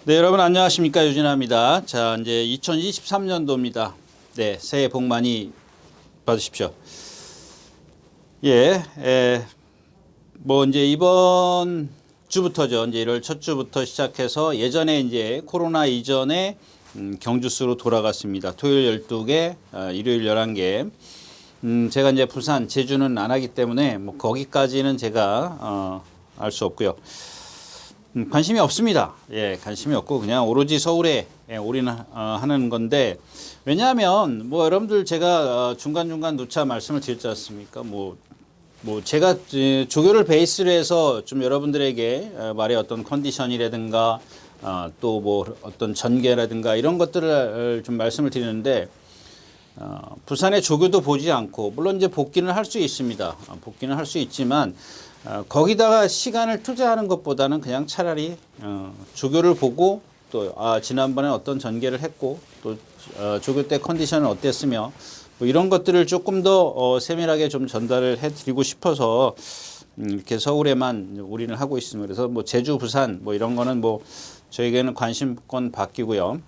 네, 여러분 안녕하십니까? 유진아입니다. 자, 이제 2023년도입니다. 네, 새해 복 많이 받으십시오. 예, 뭐 이제 이번 주부터죠. 이제 1월 첫 주부터 시작해서 예전에 이제 코로나 이전에 경주수로 돌아갔습니다. 토요일 12개, 일요일 11개. 제가 이제 부산, 제주는 안 하기 때문에 뭐 거기까지는 제가 알 수 없고요. 관심이 없습니다. 예, 관심이 없고 그냥 오로지 서울에 올인하는 건데, 왜냐하면 뭐 여러분들 제가 중간중간 누차 말씀을 드렸지 않습니까? 뭐 제가 조교를 베이스로 해서 좀 여러분들에게 말의 어떤 컨디션이라든가 또 뭐 어떤 전개라든가 이런 것들을 좀 말씀을 드리는데, 부산의 조교도 보지 않고, 물론 이제 복귀는 할 수 있습니다. 복귀는 할 수 있지만 거기다가 시간을 투자하는 것보다는 그냥 차라리 조교를 보고 또 지난번에 어떤 전개를 했고 또 조교 때 컨디션은 어땠으며 뭐 이런 것들을 조금 더 세밀하게 좀 전달을 해드리고 싶어서 이렇게 서울에만 올인을 하고 있습니다. 그래서 뭐 제주, 부산 뭐 이런 거는 뭐 저에게는 관심권 바뀌고요.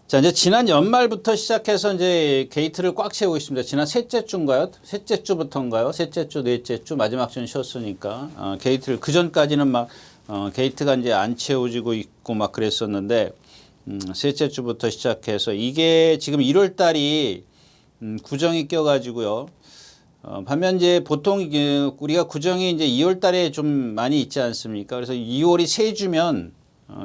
자, 이제 지난 연말부터 시작해서 이제 게이트를 꽉 채우고 있습니다. 지난 셋째 주인가요? 셋째 주부터인가요? 셋째 주, 넷째 주, 마지막 주는 쉬었으니까, 게이트를, 그 전까지는 막, 게이트가 이제 안 채워지고 있고 막 그랬었는데, 셋째 주부터 시작해서 이게 지금 1월 달이, 구정이 껴가지고요. 반면 이제 보통 우리가 구정이 이제 2월 달에 좀 많이 있지 않습니까? 그래서 2월이 세 주면,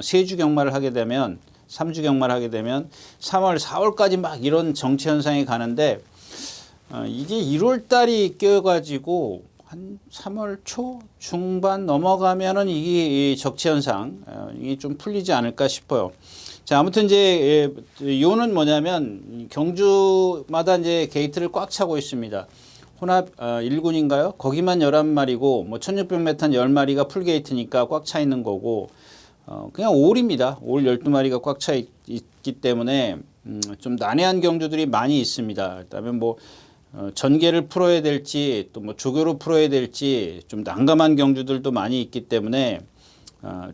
세 주 경마를 하게 되면, 3주 경마를 하게 되면 3월, 4월까지 막 이런 정체 현상이 가는데, 이게 1월 달이 껴가지고 한 3월 초 중반 넘어가면은 이게 적체 현상, 이게 좀 풀리지 않을까 싶어요. 자, 아무튼 이제 요는 뭐냐면 경주마다 이제 게이트를 꽉 차고 있습니다. 혼합 1군인가요? 거기만 11마리고 뭐 1600m 10마리가 풀게이트니까 꽉 차 있는 거고, 그냥 올입니다. 올 12마리가 꽉 차 있기 때문에 좀 난해한 경주들이 많이 있습니다. 그다음에 뭐 전개를 풀어야 될지 또 뭐 조교로 풀어야 될지 좀 난감한 경주들도 많이 있기 때문에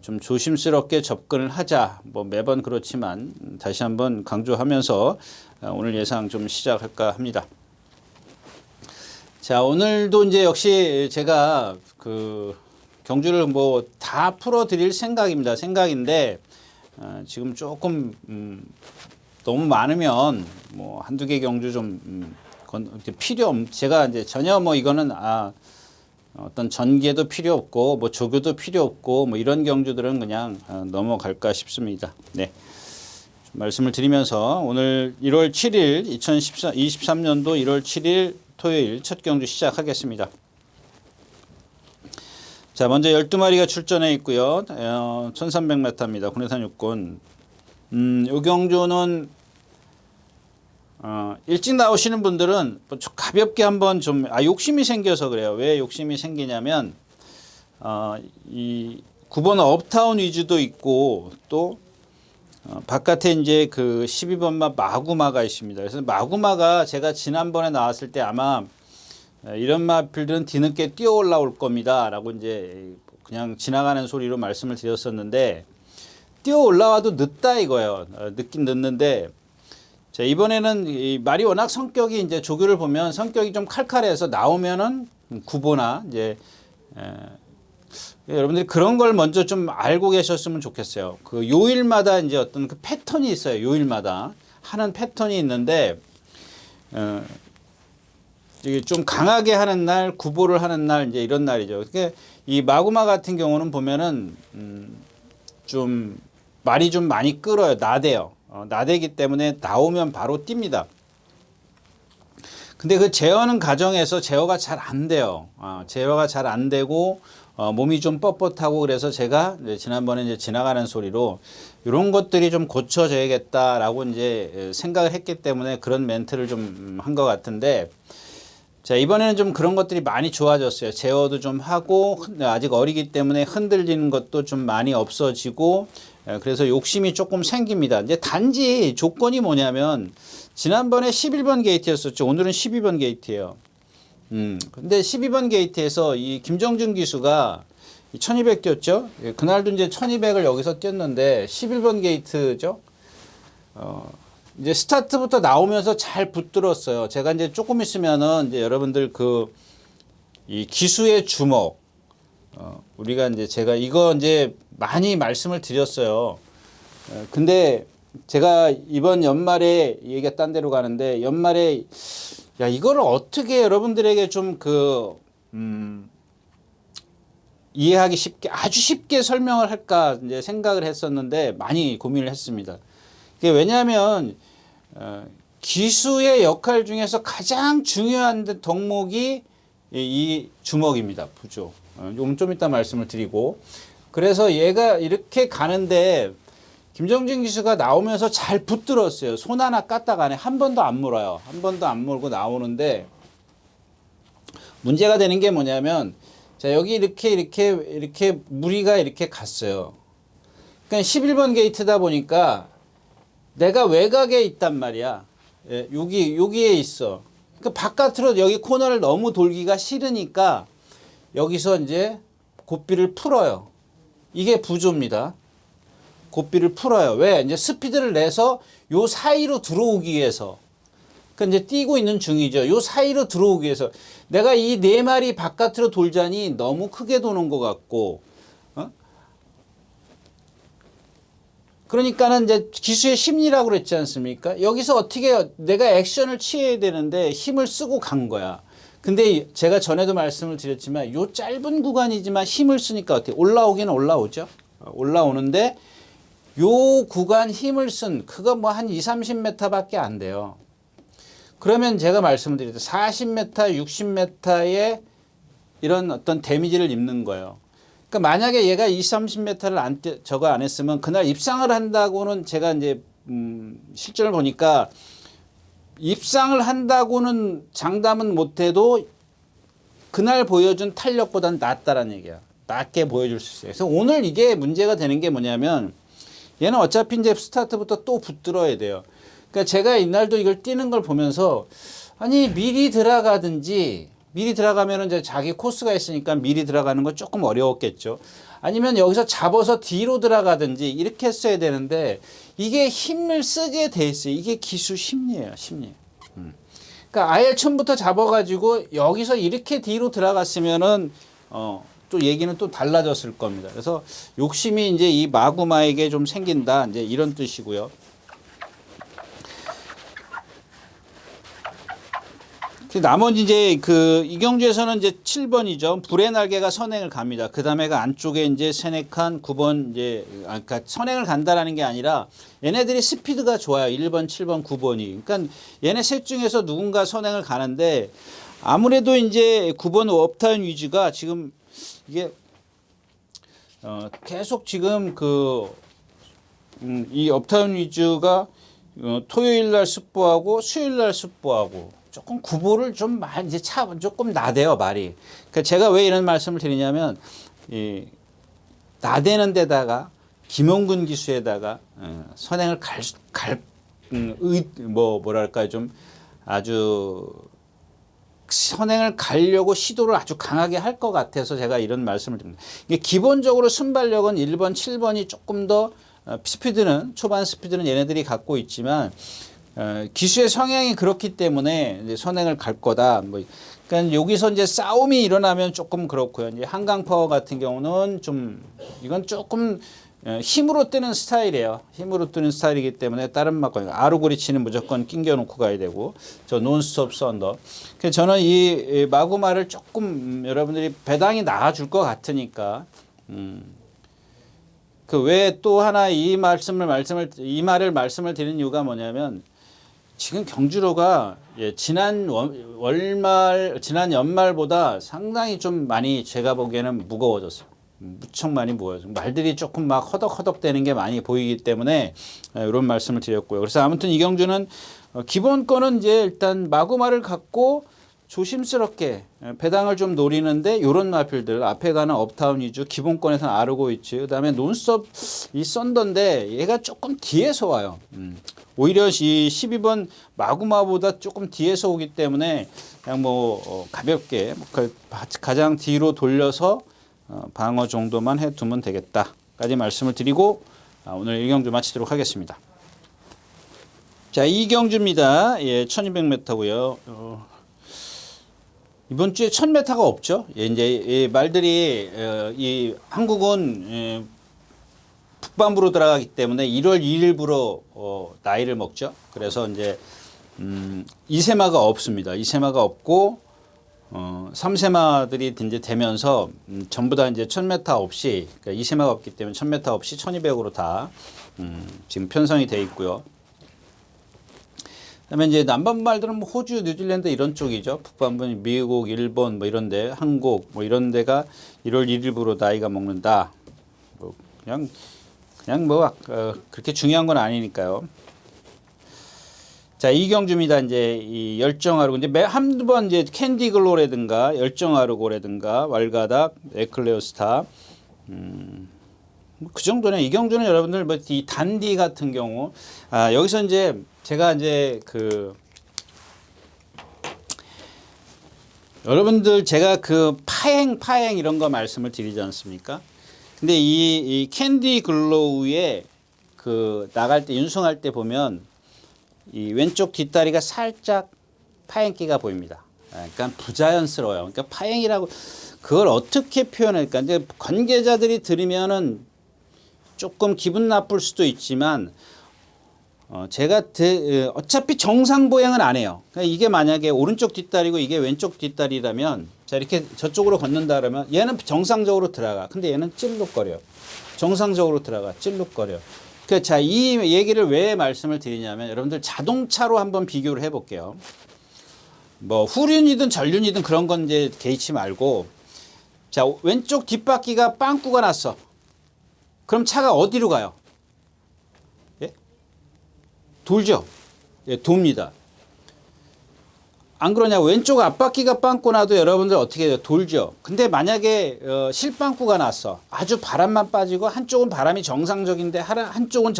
좀 조심스럽게 접근을 하자. 뭐 매번 그렇지만 다시 한번 강조하면서 오늘 예상 좀 시작할까 합니다. 자, 오늘도 이제 역시 제가 경주를 뭐 다 풀어드릴 생각인데, 지금 조금, 너무 많으면 뭐 한두 개 경주 좀, 제가 이제 전혀 뭐 이거는, 어떤 전개도 필요 없고, 뭐 조교도 필요 없고, 뭐 이런 경주들은 그냥 넘어갈까 싶습니다. 네. 말씀을 드리면서 오늘 1월 7일, 2023년도 1월 7일 토요일 첫 경주 시작하겠습니다. 자, 먼저 12마리가 출전해 있고요. 1300m입니다. 군해산 육군. 요 경주는, 일찍 나오시는 분들은 가볍게 한번 좀, 욕심이 생겨서 그래요. 왜 욕심이 생기냐면, 이 9번 업타운 위주도 있고, 또, 바깥에 이제 그 12번마 마구마가 있습니다. 그래서 마구마가 제가 지난번에 나왔을 때 아마 이런 마필들은 뒤늦게 뛰어 올라올 겁니다 라고 이제 그냥 지나가는 소리로 말씀을 드렸었는데, 뛰어 올라와도 늦다 이거예요. 늦긴 늦는데, 자, 이번에는 이 말이 워낙 성격이 이제 조교를 보면 성격이 좀 칼칼해서 나오면은 구보나 이제 여러분들이 그런 걸 먼저 좀 알고 계셨으면 좋겠어요. 그 요일마다 이제 어떤 그 패턴이 있어요. 요일마다 하는 패턴이 있는데, 좀 강하게 하는 날, 구보를 하는 날, 이제 이런 날이죠. 그러니까 이 마구마 같은 경우는 보면은, 좀 말이 좀 많이 끌어요. 나대요. 나대기 때문에 나오면 바로 뜁니다. 근데 그 제어하는 과정에서 제어가 잘 안 돼요. 제어가 잘 안 되고, 몸이 좀 뻣뻣하고, 그래서 제가 지난번에 이제 지나가는 소리로 이런 것들이 좀 고쳐져야겠다라고 이제 생각을 했기 때문에 그런 멘트를 좀 한 것 같은데, 자, 이번에는 좀 그런 것들이 많이 좋아졌어요. 제어도 좀 하고, 아직 어리기 때문에 흔들리는 것도 좀 많이 없어지고, 그래서 욕심이 조금 생깁니다. 이제 단지 조건이 뭐냐면, 지난번에 11번 게이트였었죠. 오늘은 12번 게이트예요. 근데 12번 게이트에서 이 김정준 기수가 1200 뛰었죠. 예, 그날도 이제 1200을 여기서 뛰었는데 11번 게이트죠. 이제 스타트부터 나오면서 잘 붙들었어요. 제가 이제 조금 있으면은 이제 여러분들 이 기수의 주먹, 우리가 이제 제가 이거 이제 많이 말씀을 드렸어요. 근데 제가 이번 연말에 얘기가 딴 데로 가는데 연말에 야, 이거를 어떻게 여러분들에게 좀 이해하기 쉽게 아주 쉽게 설명을 할까 이제 생각을 했었는데 많이 고민을 했습니다. 이게 왜냐하면 기수의 역할 중에서 가장 중요한 덕목이 이 주먹입니다. 부조. 좀 이따 말씀을 드리고 그래서 얘가 이렇게 가는데 김정진 기수가 나오면서 잘 붙들었어요. 손 하나 까딱 안 해. 한 번도 안 물어요. 한 번도 안 물고 나오는데 문제가 되는 게 뭐냐면 자, 여기 이렇게 무리가 이렇게 갔어요. 그러니까 11번 게이트다 보니까 내가 외곽에 있단 말이야. 예, 여기에 있어. 그러니까 바깥으로 여기 코너를 너무 돌기가 싫으니까 여기서 이제 고삐를 풀어요. 이게 부조입니다. 고삐를 풀어요. 왜? 이제 스피드를 내서 요 사이로 들어오기 위해서. 그러니까 이제 뛰고 있는 중이죠. 요 사이로 들어오기 위해서. 내가 이 네 마리 바깥으로 돌자니 너무 크게 도는 것 같고, 그러니까는 이제 기수의 심리라고 그랬지 않습니까? 여기서 어떻게 내가 액션을 취해야 되는데 힘을 쓰고 간 거야. 근데 제가 전에도 말씀을 드렸지만 요 짧은 구간이지만 힘을 쓰니까 어떻게 올라오기는 올라오죠. 올라오는데 요 구간 힘을 쓴 그거 뭐 한 2, 30m밖에 안 돼요. 그러면 제가 말씀을 드릴 때 40m, 60m의 이런 어떤 데미지를 입는 거예요. 그러니까 만약에 얘가 20, 30m를 저거 안 했으면 그날 입상을 한다고는 제가 이제 실전을 보니까 입상을 한다고는 장담은 못해도 그날 보여준 탄력보다는 낫다라는 얘기야. 낮게 보여줄 수 있어요. 그래서 오늘 이게 문제가 되는 게 뭐냐면 얘는 어차피 이제 스타트부터 또 붙들어야 돼요. 그러니까 제가 이날도 이걸 뛰는 걸 보면서 아니 미리 들어가든지 미리 들어가면 이제 자기 코스가 있으니까 미리 들어가는 건 조금 어려웠겠죠. 아니면 여기서 잡아서 뒤로 들어가든지 이렇게 했어야 되는데 이게 힘을 쓰게 돼 있어요. 이게 기수 심리예요. 심리. 그러니까 아예 처음부터 잡아가지고 여기서 이렇게 뒤로 들어갔으면은 또 얘기는 또 달라졌을 겁니다. 그래서 욕심이 이제 이 마구마에게 좀 생긴다. 이제 이런 뜻이고요. 나머지 이제 이경주에서는 이제 7번이죠. 불의 날개가 선행을 갑니다. 그 다음에가 안쪽에 이제 세네칸 9번 이제 그러니까 선행을 간다라는 게 아니라 얘네들이 스피드가 좋아요. 1번, 7번, 9번이. 그러니까 얘네 셋 중에서 누군가 선행을 가는데 아무래도 이제 9번 업타운 위즈가 지금 이게 계속 지금 이 업타운 위즈가 토요일 날 습보하고 수요일 날 습보하고 조금 구보를 좀 많이 이제 조금 나대요 말이. 그러니까 제가 왜 이런 말씀을 드리냐면 나대는 데다가 김용근 기수에다가 선행을 뭐랄까 좀 아주 선행을 가려고 시도를 아주 강하게 할 것 같아서 제가 이런 말씀을 드립니다. 이게 기본적으로 순발력은 1번, 7번이 조금 더 스피드는 초반 스피드는 얘네들이 갖고 있지만 기수의 성향이 그렇기 때문에 이제 선행을 갈 거다. 뭐 그러니까 여기서 이제 싸움이 일어나면 조금 그렇고요. 이제 한강 파워 같은 경우는 좀 이건 조금 힘으로 뜨는 스타일이에요. 힘으로 뜨는 스타일이기 때문에 다른 막고 아루고리치는 무조건 낑겨놓고 가야 되고 저 논스톱 썬더. 그래서 저는 이 마구마를 조금 여러분들이 배당이 나아줄 것 같으니까 왜 또 하나 이 말씀을 드리는 이유가 뭐냐면 지금 경주로가 지난 연말보다 상당히 좀 많이 제가 보기에는 무거워졌어요. 무척 많이 무거워요. 말들이 조금 막 허덕허덕 되는 게 많이 보이기 때문에 이런 말씀을 드렸고요. 그래서 아무튼 이경주는 기본권은 이제 일단 마구마를 갖고 조심스럽게 배당을 좀 노리는데 이런 마필들 앞에 가는 업타운 위주 기본권에서는 아르고 있지. 그다음에 논스톱 이 썬더인데 얘가 조금 뒤에서 와요. 오히려 이 12번 마구마보다 조금 뒤에서 오기 때문에 그냥 가볍게 가장 뒤로 돌려서 방어 정도만 해두면 되겠다까지 말씀을 드리고 오늘 1경주 마치도록 하겠습니다. 자, 2경주입니다. 예, 1200m고요. 이번 주에 1000m가 없죠. 예, 이제 말들이 이 한국은 북반부로 들어가기 때문에 1월 2일부로 나이를 먹죠. 그래서 이제 2세마가 없습니다. 2세마가 없고 3세마들이 이제 되면서 전부 다 이제 1000m 없이, 그러니까 2세마가 없기 때문에 1000m 없이 1200으로 다 지금 편성이 돼 있고요. 그다음에 이제 남반 말들은 뭐 호주, 뉴질랜드 이런 쪽이죠. 북반부는 미국, 일본 뭐 이런데, 한국 뭐 이런 데가 1월 1일부로 나이가 먹는다. 뭐 그냥 뭐 그렇게 중요한 건 아니니까요. 자, 이경주입니다. 이제 이 열정아르고 이제 한두 번 이제 캔디글로라든가 열정아르고라든가 왈가닥, 에클레오스타 그 정도는. 이경주는 여러분들 뭐 이 단디 같은 경우 여기서 이제 제가 이제 여러분들 제가 파행 이런 거 말씀을 드리지 않습니까? 근데 이 캔디 글로우에 나갈 때 윤승할 때 보면 이 왼쪽 뒷다리가 살짝 파행기가 보입니다. 그러니까 부자연스러워요. 그러니까 파행이라고 그걸 어떻게 표현할까? 이제 관계자들이 들으면은 조금 기분 나쁠 수도 있지만 제가 어차피 정상 보행은 안 해요. 그러니까 이게 만약에 오른쪽 뒷다리고 이게 왼쪽 뒷다리라면 자 이렇게 저쪽으로 걷는다 그러면 얘는 정상적으로 들어가. 근데 얘는 찔룩거려. 정상적으로 들어가. 찔룩거려. 자, 이 얘기를 왜 말씀을 드리냐면 여러분들 자동차로 한번 비교를 해 볼게요. 뭐 후륜이든 전륜이든 그런 건 이제 개의치 말고 자, 왼쪽 뒷바퀴가 빵꾸가 났어. 그럼 차가 어디로 가요? 예? 돌죠. 예, 돕니다. 안 그러냐? 왼쪽 앞바퀴가 빵꾸 나도 여러분들 어떻게 해요? 돌죠. 근데 만약에 실빵꾸가 났어. 아주 바람만 빠지고 한쪽은 바람이 정상적인데 한쪽은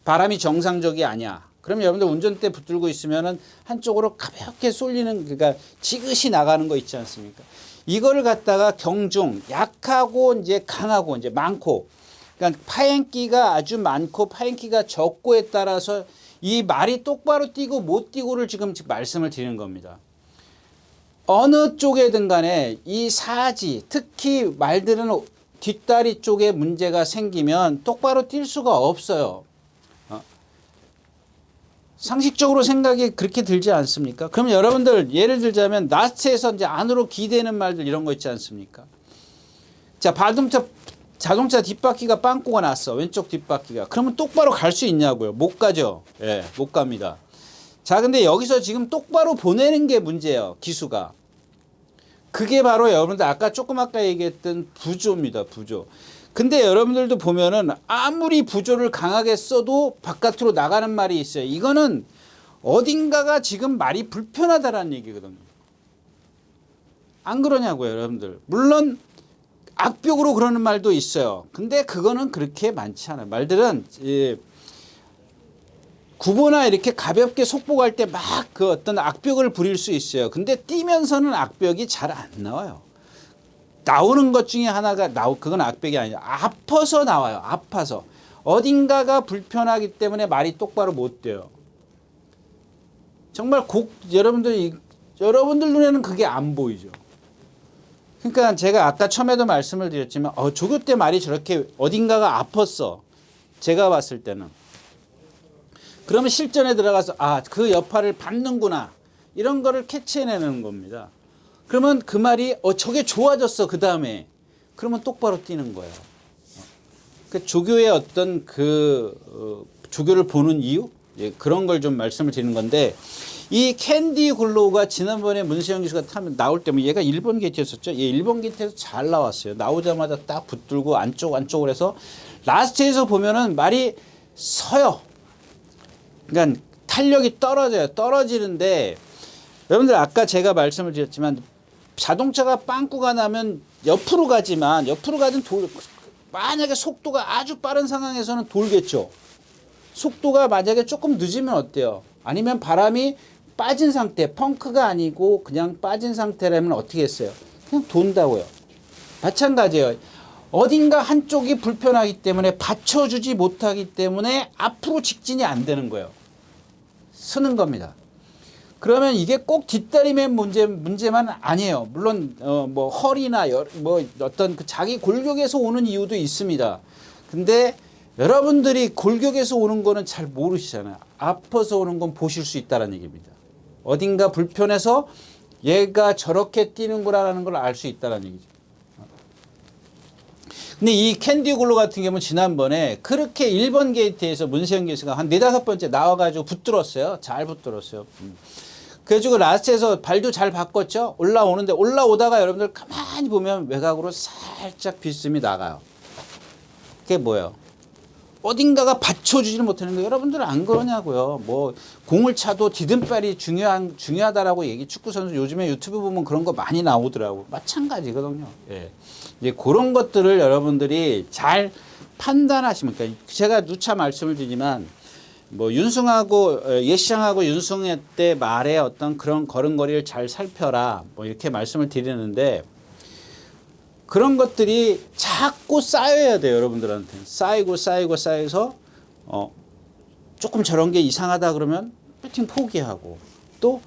바람이 정상적이 아니야. 그럼 여러분들 운전대 붙들고 있으면은 한쪽으로 가볍게 쏠리는, 그러니까 지그시 나가는 거 있지 않습니까? 이거를 갖다가 경중, 약하고 이제 강하고 이제 많고, 그러니까 파행기가 아주 많고 파행기가 적고에 따라서 이 말이 똑바로 뛰고 못 뛰고를 지금 말씀을 드리는 겁니다. 어느 쪽에든 간에 이 사지, 특히 말들은 뒷다리 쪽에 문제가 생기면 똑바로 뛸 수가 없어요. 상식적으로 생각이 그렇게 들지 않습니까? 그럼 여러분들 예를 들자면 나스트에서 이제 안으로 기대는 말들 이런 거 있지 않습니까? 자, 자동차 뒷바퀴가 빵꾸가 났어. 왼쪽 뒷바퀴가. 그러면 똑바로 갈 수 있냐고요? 못 가죠. 예, 못 갑니다. 자, 근데 여기서 지금 똑바로 보내는 게 문제예요. 기수가. 그게 바로 여러분들 아까 얘기했던 부조입니다. 부조. 근데 여러분들도 보면은 아무리 부조를 강하게 써도 바깥으로 나가는 말이 있어요. 이거는 어딘가가 지금 말이 불편하다라는 얘기거든요. 안 그러냐고요, 여러분들. 물론 악벽으로 그러는 말도 있어요. 근데 그거는 그렇게 많지 않아요. 말들은 구보나 이렇게 가볍게 속보갈 때 막 어떤 악벽을 부릴 수 있어요. 근데 뛰면서는 악벽이 잘 안 나와요. 나오는 것 중에 하나가 그건 악벽이 아니라 아파서 나와요. 아파서. 어딘가가 불편하기 때문에 말이 똑바로 못 돼요. 정말 여러분들 눈에는 그게 안 보이죠. 그러니까 제가 아까 처음에도 말씀을 드렸지만 조교 때 말이 저렇게 어딘가가 아팠어. 제가 봤을 때는. 그러면 실전에 들어가서 그 여파를 받는구나. 이런 거를 캐치해내는 겁니다. 그러면 그 말이 저게 좋아졌어. 그 다음에. 그러면 똑바로 뛰는 거예요. 그 조교의 어떤 조교를 보는 이유? 예, 그런 걸 좀 말씀을 드리는 건데 이 캔디 글로우가 지난번에 문세영 기수가 나올 때 얘가 일본 게이트였었죠. 예, 일본 게이트에서 잘 나왔어요. 나오자마자 딱 붙들고 안쪽으로 해서 라스트에서 보면은 말이 서요. 그러니까 탄력이 떨어져요. 떨어지는데 여러분들 아까 제가 말씀을 드렸지만 자동차가 빵꾸가 나면 옆으로 가지만 만약에 속도가 아주 빠른 상황에서는 돌겠죠. 속도가 만약에 조금 늦으면 어때요? 아니면 바람이 빠진 상태, 펑크가 아니고 그냥 빠진 상태라면 어떻게 했어요? 그냥 돈다고요. 마찬가지예요. 어딘가 한쪽이 불편하기 때문에 받쳐주지 못하기 때문에 앞으로 직진이 안 되는 거예요. 쓰는 겁니다. 그러면 이게 꼭 뒷다리맨 문제만 아니에요. 물론 뭐 허리나 뭐 어떤 그 자기 골격에서 오는 이유도 있습니다. 근데 여러분들이 골격에서 오는 거는 잘 모르시잖아요. 아파서 오는 건 보실 수 있다는 얘기입니다. 어딘가 불편해서 얘가 저렇게 뛰는구나라는 걸 알 수 있다는 얘기죠. 근데 이 캔디글로 같은 경우는 지난번에 그렇게 1번 게이트에서 문세영 교수가 한 4-5번째 나와가지고 붙들었어요. 잘 붙들었어요. 그래가지고 라스트에서 발도 잘 바꿨죠. 올라오는데 올라오다가 여러분들 가만히 보면 외곽으로 살짝 빗음이 나가요. 그게 뭐예요? 어딘가가 받쳐주지를 못하는 거예요. 여러분들은 안 그러냐고요. 뭐 공을 차도 디딤발이 중요하다라고 얘기. 축구 선수 요즘에 유튜브 보면 그런 거 많이 나오더라고. 마찬가지거든요. 예. 이제 그런 것들을 여러분들이 잘 판단하시면, 그러니까 제가 누차 말씀을 드리지만 뭐 윤승하고 예시장하고 윤승의 때 말의 어떤 그런 걸음걸이를 잘 살펴라. 뭐 이렇게 말씀을 드리는데. 그런 것들이 자꾸 쌓여야 돼요, 여러분들한테. 쌓여서 조금 저런 게 이상하다 그러면 배팅 포기하고 또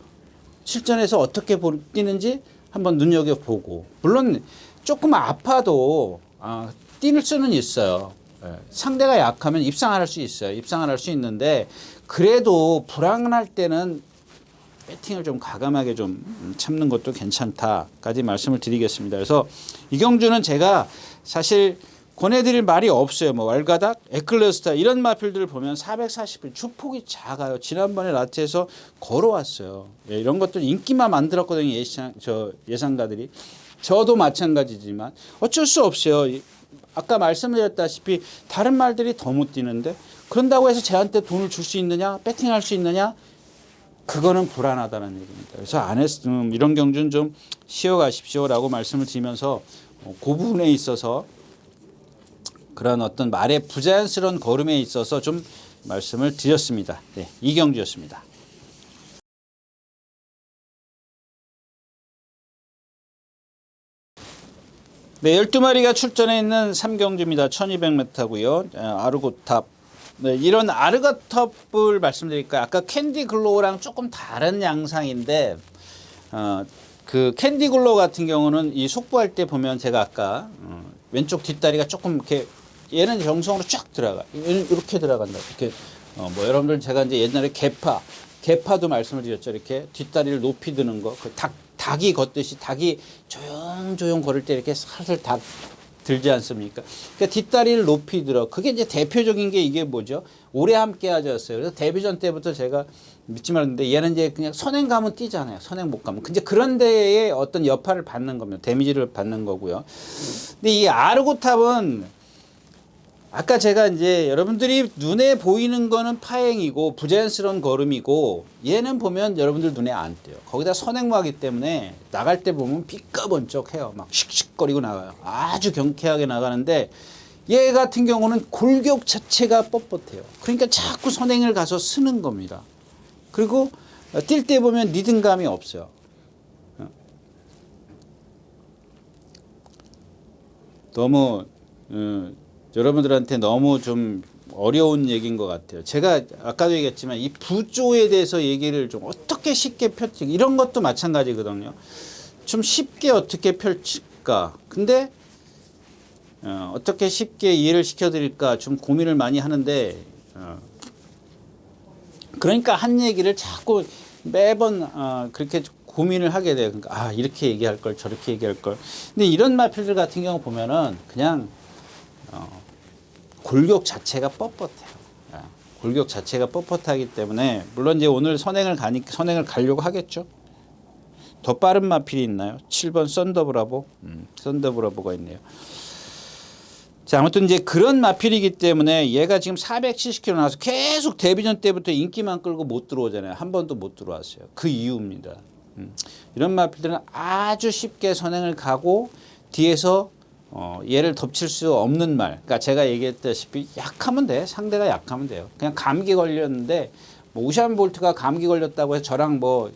실전에서 어떻게 뛰는지 한번 눈여겨보고. 물론 조금 아파도 뛸 수는 있어요. 상대가 약하면 입상을 할 수 있어요. 입상을 할 수 있는데 그래도 불안할 때는 배팅을 좀 과감하게 좀 참는 것도 괜찮다까지 말씀을 드리겠습니다. 그래서 이경주는 제가 사실 권해드릴 말이 없어요. 뭐 왈가닥, 에클레스타 이런 마필들을 보면 440일 주폭이 작아요. 지난번에 라트에서 걸어왔어요. 예, 이런 것들 인기만 만들었거든요. 예상가들이. 저도 마찬가지지만 어쩔 수 없어요. 아까 말씀드렸다시피 다른 말들이 더 못 뛰는데 그런다고 해서 쟤한테 돈을 줄 수 있느냐? 배팅할 수 있느냐? 그거는 불안하다는 얘기입니다. 그래서 이런 경주는 좀 쉬어가십시오라고 말씀을 드리면서 그 부분에 있어서 그런 어떤 말의 부자연스러운 걸음에 있어서 좀 말씀을 드렸습니다. 네, 이경주였습니다. 네, 12마리가 출전해 있는 3경주입니다. 1200m고요. 아르고탑. 네, 이런 아르고탑을 말씀드릴까요? 아까 캔디 글로우랑 조금 다른 양상인데 그 캔디 글로우 같은 경우는 이 속보할 때 보면 제가 아까 왼쪽 뒷다리가 조금 이렇게 얘는 정성으로 쫙 들어가. 이렇게 들어간다. 이렇게 뭐 여러분들 제가 이제 옛날에 개파도 말씀을 드렸죠. 이렇게 뒷다리를 높이 드는 거. 그 닭이 걷듯이 닭이 조용조용 걸을 때 이렇게 살살 닭 들지 않습니까? 그러니까 뒷다리를 높이 들어. 그게 이제 대표적인 게 이게 뭐죠? 오래 함께 하셨어요. 그래서 데뷔전 때부터 제가 믿지 말았는데 얘는 이제 그냥 선행 가면 뛰잖아요. 선행 못 가면. 근데 그런 데에 어떤 여파를 받는 겁니다. 데미지를 받는 거고요. 근데 이 아르고탑은 아까 제가 이제 여러분들이 눈에 보이는 거는 파행이고 부자연스러운 걸음이고 얘는 보면 여러분들 눈에 안 띄어요. 거기다 선행모하기 때문에 나갈 때 보면 삐까번쩍해요. 막 씩씩거리고 나가요. 아주 경쾌하게 나가는데 얘 같은 경우는 골격 자체가 뻣뻣해요. 그러니까 자꾸 선행을 가서 쓰는 겁니다. 그리고 뛸 때 보면 리듬감이 없어요. 너무 여러분들한테 너무 좀 어려운 얘기인 것 같아요. 제가 아까도 얘기했지만 이 부조에 대해서 얘기를 좀 어떻게 쉽게 펼치 이런 것도 마찬가지거든요. 좀 쉽게 어떻게 펼칠까. 근데 어떻게 쉽게 이해를 시켜드릴까 좀 고민을 많이 하는데 그러니까 한 얘기를 자꾸 매번 그렇게 고민을 하게 돼요. 그러니까 이렇게 얘기할 걸 저렇게 얘기할 걸. 근데 이런 마필들 같은 경우 보면은 그냥 골격 자체가 뻣뻣해요. 골격 자체가 뻣뻣하기 때문에 물론 이제 오늘 선행을 가려고 하겠죠. 더 빠른 마필이 있나요? 7번 썬더브라보. 썬더브라보가 있네요. 자, 아무튼 이제 그런 마필이기 때문에 얘가 지금 470km 나와서 계속 데뷔전 때부터 인기만 끌고 못 들어오잖아요. 한 번도 못 들어왔어요. 그 이유입니다. 이런 마필들은 아주 쉽게 선행을 가고 뒤에서 얘를 덮칠 수 없는 말. 그러니까 제가 얘기했다시피 약하면 돼. 상대가 약하면 돼요. 그냥 감기 걸렸는데 뭐 우샤인 볼트가 감기 걸렸다고 해서 저랑 뭐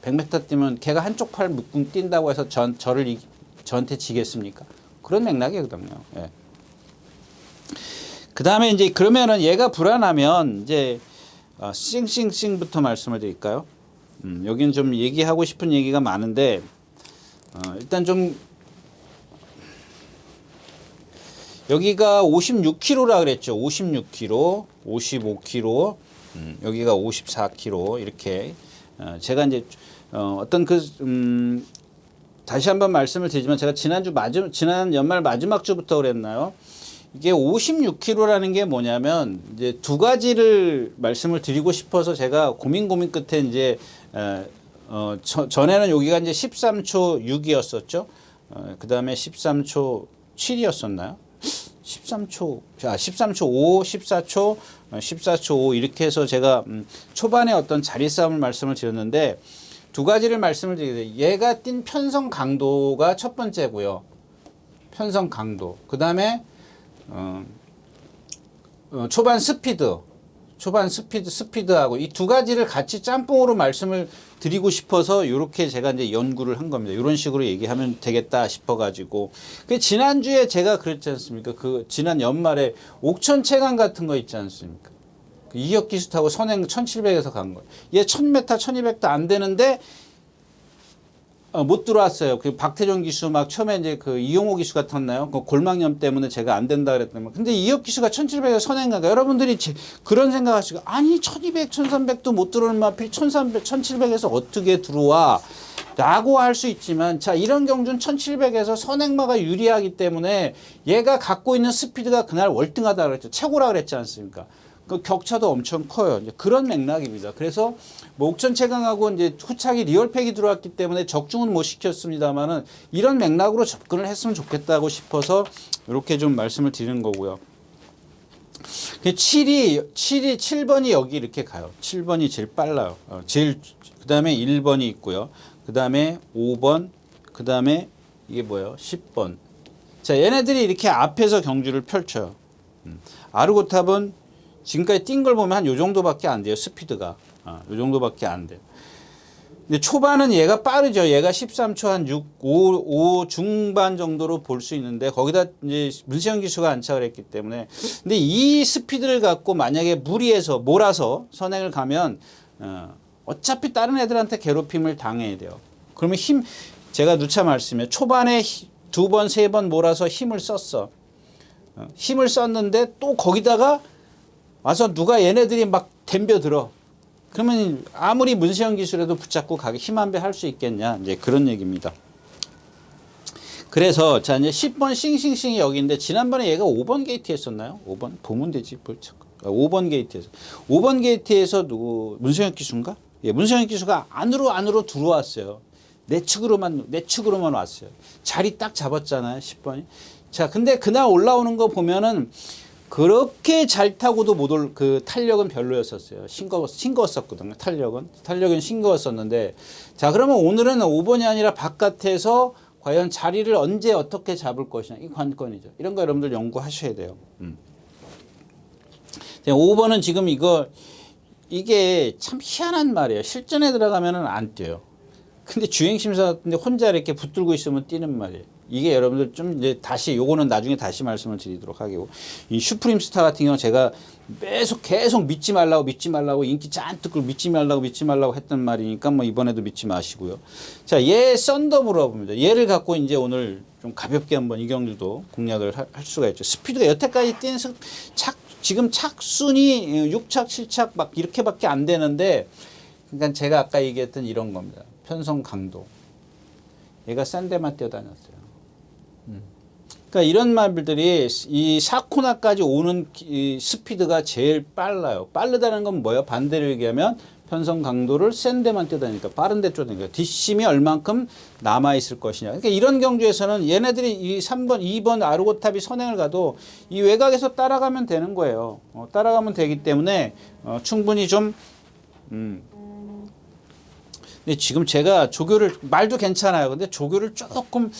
100m 뛰면 걔가 한쪽 팔 묶고 뛴다고 해서 저한테 지겠습니까? 그런 맥락이거든요. 예. 그 다음에 이제 그러면은 얘가 불안하면 이제 싱싱싱부터 말씀을 드릴까요? 여기는 좀 얘기하고 싶은 얘기가 많은데 일단 좀 여기가 56kg라 그랬죠. 56kg, 55kg, 여기가 54kg 이렇게 제가 이제 어떤 다시 한번 말씀을 드리지만 제가 지난 연말 마지막 주부터 그랬나요? 이게 56kg라는 게 뭐냐면 이제 두 가지를 말씀을 드리고 싶어서 제가 고민 끝에 이제 전에는 여기가 이제 13초 6이었었죠. 그 다음에 13초 7이었었나요? 13초 5, 14초, 14초 5 이렇게 해서 제가 초반에 어떤 자리 싸움을 말씀을 드렸는데 두 가지를 말씀을 드리게 얘가 띈 편성 강도가 첫 번째고요. 편성 강도. 그 다음에 초반 스피드하고 이 두 가지를 같이 짬뽕으로 말씀을 드리고 싶어서 이렇게 제가 이제 연구를 한 겁니다. 이런 식으로 얘기하면 되겠다 싶어가지고. 그 지난주에 제가 그랬지 않습니까? 그 지난 연말에 옥천 체감 같은 거 있지 않습니까? 그 이혁 기수 타고 선행 1700에서 간 거예요. 얘 1000m, 1200도 안 되는데 못 들어왔어요. 그 박태종 기수 막 처음에 이제 그 이용호 기수가 탔나요? 그 골망염 때문에 제가 안 된다 그랬더니. 근데 이혁 기수가 1700에서 선행가가 여러분들이 그런 생각하시고 아니 1200, 1300도 못 들어오는 마필 1300, 1700에서 어떻게 들어와? 라고 할 수 있지만 자 이런 경주는 1700에서 선행마가 유리하기 때문에 얘가 갖고 있는 스피드가 그날 월등하다 그랬죠. 최고라 그랬지 않습니까? 그 격차도 엄청 커요. 이제 그런 맥락입니다. 그래서 뭐 옥천 최강하고 이제 후착이 리얼팩이 들어왔기 때문에 적중은 못 시켰습니다만은 이런 맥락으로 접근을 했으면 좋겠다고 싶어서 이렇게 좀 말씀을 드리는 거고요. 7번이 여기 이렇게 가요. 7번이 제일 빨라요. 그 다음에 1번이 있고요. 그 다음에 5번, 그 다음에 이게 뭐예요? 10번. 자, 얘네들이 이렇게 앞에서 경주를 펼쳐요. 아르고탑은 지금까지 뛴 걸 보면 한 요 정도밖에 안 돼요. 스피드가. 요 정도밖에 안 돼요. 근데 초반은 얘가 빠르죠. 얘가 13초 한 5 중반 정도로 볼 수 있는데 거기다 이제 문세영 기수가 안착을 했기 때문에 근데 이 스피드를 갖고 만약에 무리해서 몰아서 선행을 가면 어차피 다른 애들한테 괴롭힘을 당해야 돼요. 그러면 제가 누차 말씀해 초반에 2번, 3번 몰아서 힘을 썼어. 힘을 썼는데 또 거기다가 와서 누가 얘네들이 막 덤벼들어. 그러면 아무리 문세영 기술에도 붙잡고 가기 힘 한 배 할 수 있겠냐. 이제 그런 얘기입니다. 그래서 자 이제 10번 싱싱싱이 여기인데 지난번에 얘가 5번 게이트 했었나요? 5번 보면 되지. 5번 게이트에서 5번 게이트에서 누구 문세영 기수인가? 예, 문세영 기수가 안으로 들어왔어요. 내 측으로만 왔어요. 자리 딱 잡았잖아요. 10번이. 자 근데 그날 올라오는 거 보면은 그렇게 잘 타고도 그 탄력은 별로였었어요. 싱거웠었거든요. 탄력은 싱거웠었는데 자 그러면 오늘은 5번이 아니라 바깥에서 과연 자리를 언제 어떻게 잡을 것이냐 이 관건이죠. 이런 거 여러분들 연구하셔야 돼요. 5번은 지금 이게 참 희한한 말이에요. 실전에 들어가면은 안 뛰어요. 근데 주행심사 같은데 혼자 이렇게 붙들고 있으면 뛰는 말이에요. 이게 여러분들 좀 이제 다시 요거는 나중에 다시 말씀을 드리도록 하고 이 슈프림 스타 같은 경우는 제가 계속 믿지 말라고 인기 잔뜩 끌고 믿지 말라고 했던 말이니까 뭐 이번에도 믿지 마시고요. 자, 얘 썬더브러브입니다. 얘를 갖고 이제 오늘 좀 가볍게 한번 이 경주도 공략을 할 수가 있죠. 스피드가 여태까지 뛴 지금 착순이 6착, 7착 막 이렇게밖에 안 되는데 그러니까 제가 아까 얘기했던 이런 겁니다. 편성 강도. 얘가 싼 데만 뛰어다녔어요. 그러니까 이런 말들이 이 4코너까지 오는 이 스피드가 제일 빨라요. 빠르다는 건 뭐예요? 반대로 얘기하면 편성 강도를 센 데만 뛰어다니까 빠른 데 뛰어다니까 뒷심이 얼만큼 남아있을 것이냐. 그러니까 이런 경주에서는 얘네들이 이 3번, 2번 아르고탑이 선행을 가도 이 외곽에서 따라가면 되는 거예요. 따라가면 되기 때문에 충분히 좀 근데 지금 제가 말도 괜찮아요. 근데 조교를 조금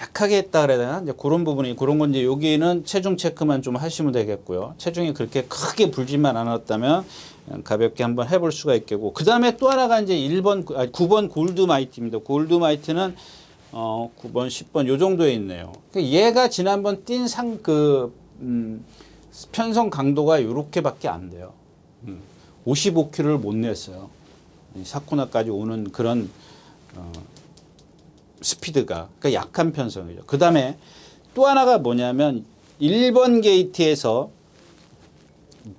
약하게 했다 그래야 되나? 이제 그런 건 이제 여기는 체중 체크만 좀 하시면 되겠고요. 체중이 그렇게 크게 불지만 않았다면 가볍게 한번 해볼 수가 있겠고. 그 다음에 또 하나가 이제 9번 골드마이트입니다. 골드마이트는 9번, 10번 요 정도에 있네요. 얘가 지난번 띈 편성 강도가 요렇게밖에 안 돼요. 55km를 못 냈어요. 사쿠나까지 오는 그런 스피드가. 그러니까 약한 편성이죠. 그 다음에 또 하나가 뭐냐면 1번 게이트에서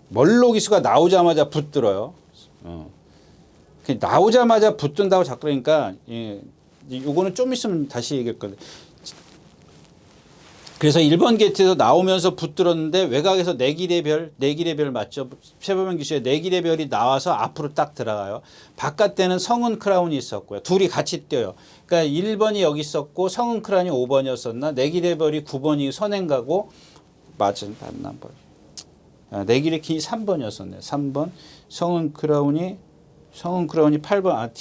멀로 기수가 나오자마자 붙들어요. 나오자마자 붙든다고 자꾸 그러니까 요거는 좀 있으면 다시 얘기할 건데. 그래서 1번 게이트에서 나오면서 붙들었는데 외곽에서 내길의 별 맞죠? 최범현 기수의 내길의 별이 나와서 앞으로 딱 들어가요. 바깥에는 성은 크라운이 있었고요. 둘이 같이 뛰어요. 그러니까 1번이 여기 있었고 성은 크라운이 5번이었었나? 내길의 별이 9번이 선행가고 맞나? 내길의 키 3번이었었네. 3번 성은 크라운이 8번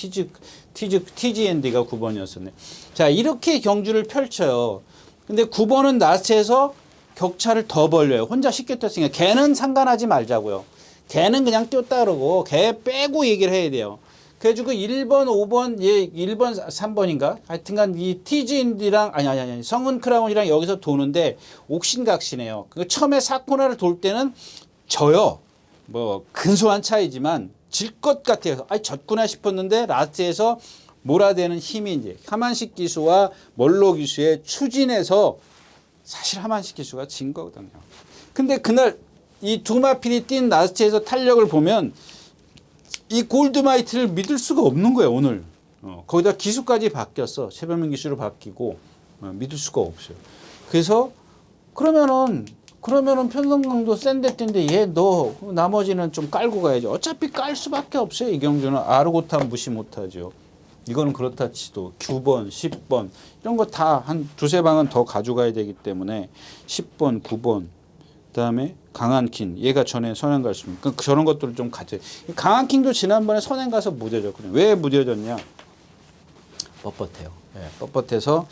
TGND가 9번이었었네. 자, 이렇게 경주를 펼쳐요. 근데 9번은 라스트에서 격차를 더 벌려요. 혼자 쉽게 뛰었으니까. 걔는 상관하지 말자고요. 걔는 그냥 뛰었다 그러고 걔 빼고 얘기를 해야 돼요. 그래가지고 1번, 5번, 1번, 3번인가? 하여튼간 이 TGND랑 아니 성은 크라운이랑 여기서 도는데 옥신각신해요. 처음에 사코나를 돌 때는 져요. 뭐 근소한 차이지만 질 것 같아요. 졌구나 싶었는데 라스트에서 몰아대는 힘이 이제 하만식 기수와 멀로 기수의 추진에서 사실 하만식 기수가 진 거거든요. 근데 그날 이 두 마필이 뛴 라스트에서 탄력을 보면 이 골드마이트를 믿을 수가 없는 거예요, 오늘. 거기다 기수까지 바뀌었어. 최범민 기수로 바뀌고 믿을 수가 없어요. 그래서 그러면은 편성강도 센데 뛴데 얘 너 나머지는 좀 깔고 가야죠. 어차피 깔 수밖에 없어요. 이 경주는 아르고타 무시 못하죠. 이거는 그렇다 치도 9번, 10번 이런 거 다 한 두세 방은 더 가져가야 되기 때문에 10번, 9번 그다음에 강한킹 얘가 전에 선행 갔습니다. 그러니까 저런 것들을 좀 가져요. 강한킹도 지난번에 선행 가서 무뎌졌거든요. 왜 무뎌졌냐? 뻣뻣해요. 네, 뻣뻣해서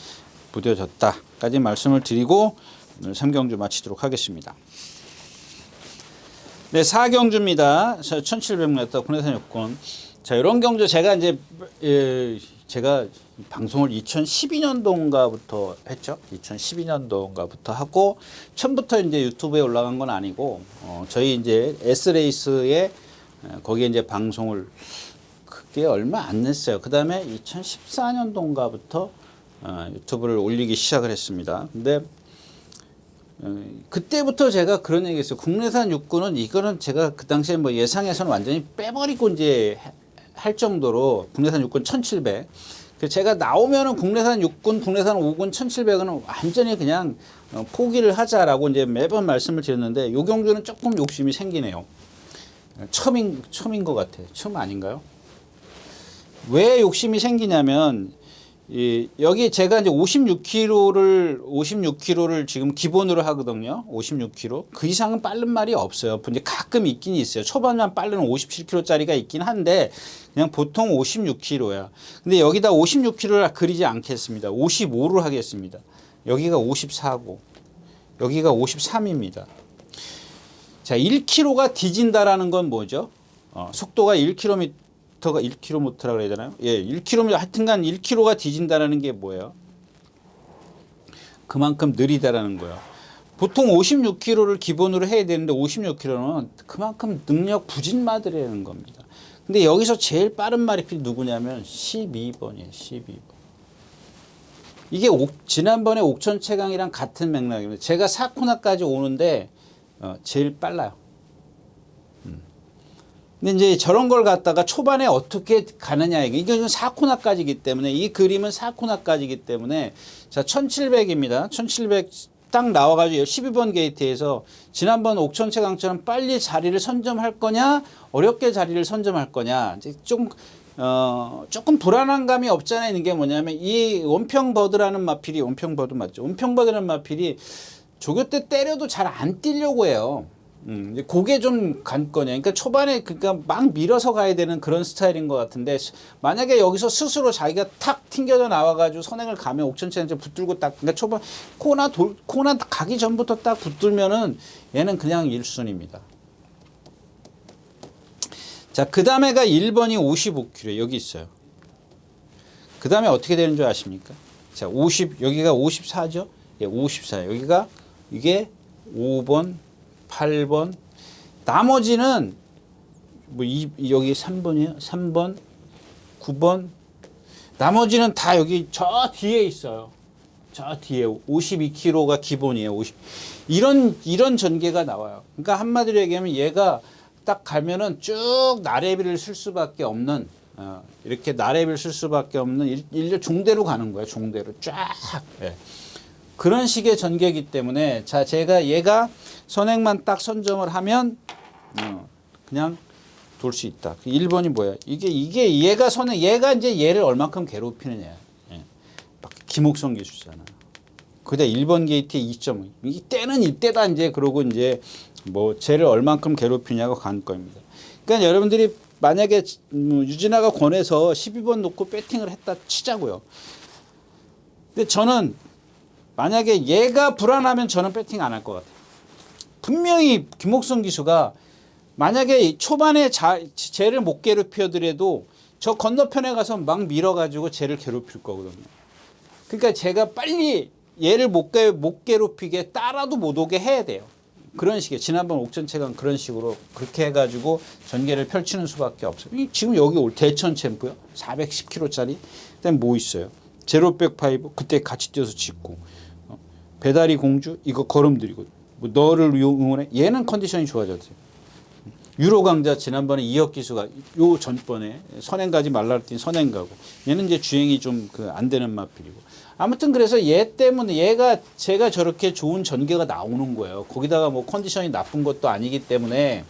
무뎌졌다까지 말씀을 드리고 오늘 3경주 마치도록 하겠습니다. 네, 4경주입니다. 1700m 국내산 여권. 자, 이런 경주 제가 이제 제가 방송을 2012년도인가부터 했죠. 2012년도인가부터 하고 처음부터 이제 유튜브에 올라간 건 아니고 저희 이제 S레이스에 거기에 이제 방송을 그게 얼마 안 냈어요. 그다음에 2014년도인가부터 유튜브를 올리기 시작을 했습니다. 근데 그때부터 제가 그런 얘기했어요. 국내산 육군은 이거는 제가 그 당시에 뭐 예상에서는 완전히 빼버리고 이제 할 정도로 국내산 육군 1700. 제가 나오면은 국내산 육군, 국내산 5군 1700은 완전히 그냥 포기를 하자라고 이제 매번 말씀을 드렸는데 요 경주는 조금 욕심이 생기네요. 처음인 것 같아요. 처음 아닌가요? 왜 욕심이 생기냐면 여기 제가 이제 56km를 지금 기본으로 하거든요. 56km. 그 이상은 빠른 말이 없어요. 이제 가끔 있긴 있어요. 초반만 빠른 57km짜리가 있긴 한데 그냥 보통 56km야. 근데 여기다 56km를 그리지 않겠습니다. 55로 하겠습니다. 여기가 54고 여기가 53입니다. 자, 1km가 뒤진다라는 건 뭐죠? 속도가 1km가 1km라고 해야 되나요? 예, 1km 하여튼간 1km가 뒤진다라는 게 뭐예요? 그만큼 느리다라는 거예요. 보통 56km를 기본으로 해야 되는데 56km는 그만큼 능력 부진마들이라는 겁니다. 근데 여기서 제일 빠른 마리필 누구냐면 12번이에요. 12번. 이게 지난번에 옥천 최강이랑 같은 맥락입니다. 제가 사쿠나까지 오는데 제일 빨라요. 근데 이제 저런 걸 갖다가 초반에 어떻게 가느냐 이게 사코나까지기 때문에 이 그림은 사코나까지기 때문에 자 1700입니다. 1700 딱 나와가지고 12번 게이트에서 지난번 옥천채 강처럼 빨리 자리를 선점할 거냐 어렵게 자리를 선점할 거냐 이제 조금 불안한 감이 없지 않아 있는 게 뭐냐면 이 원평버드라는 마필이 원평버드 맞죠? 원평버드라는 마필이 조교 때 때려도 잘 안 뛰려고 해요. 그게 좀 관건이야. 그러니까 초반에 막 밀어서 가야 되는 그런 스타일인 것 같은데 만약에 여기서 스스로 자기가 탁 튕겨져 나와가지고 선행을 가면 옥천채한테 붙들고 딱 그러니까 초반 코나 가기 전부터 딱 붙들면은 얘는 그냥 1순위입니다. 자, 그 다음에가 1번이 55km 여기 있어요. 그 다음에 어떻게 되는 줄 아십니까? 자, 50 여기가 54죠? 예, 54. 여기가 이게 5번, 8번. 나머지는 뭐 여기 3번이에요. 3번, 9번. 나머지는 다 여기 저 뒤에 있어요. 저 뒤에 52kg가 기본이에요. 50. 이런 전개가 나와요. 그러니까 한마디로 얘기하면 얘가 딱 가면은 쭉 나래비를 쓸 수밖에 없는 이렇게 나래비를 쓸 수밖에 없는 일렬 종대로 가는 거예요. 종대로 쫙. 예. 그런 식의 전개이기 때문에 자 제가 얘가 선행만 딱 선점을 하면 그냥 돌 수 있다. 1번이 뭐야? 이게 얘가 얘가 이제 얘를 얼만큼 괴롭히느냐. 예. 김옥성 기수잖아. 그다 1번 게이트의 2점. 이때는 이때다 이제 그러고 이제 뭐 쟤를 얼만큼 괴롭히냐고 간 겁니다. 그러니까 여러분들이 만약에 유진아가 권해서 12번 놓고 배팅을 했다 치자고요. 근데 저는 만약에 얘가 불안하면 저는 배팅 안 할 것 같아요. 분명히 김옥성 기수가 만약에 초반에 쟤를 못 괴롭혀더라도 저 건너편에 가서 막 밀어가지고 쟤를 괴롭힐 거거든요. 그러니까 제가 빨리 얘를 못 괴롭히게 따라도 못 오게 해야 돼요. 그런 식의 지난번 옥전체가 그런 식으로 그렇게 해가지고 전개를 펼치는 수밖에 없어요. 지금 여기 올 대천 챔프요. 410kg짜리. 그다음에 뭐 있어요? 제로백 파이브 그때 같이 뛰어서 짓고 배다리 공주 이거 걸음들이고 뭐 너를 응원해. 얘는 컨디션이 좋아졌어요. 유로 강자 지난번에 이혁 기수가 요 전번에 선행 가지 말라 그랬더니 선행 가고 얘는 이제 주행이 좀 그 안 되는 마필이고 아무튼 그래서 얘 때문에 제가 저렇게 좋은 전개가 나오는 거예요. 거기다가 뭐 컨디션이 나쁜 것도 아니기 때문에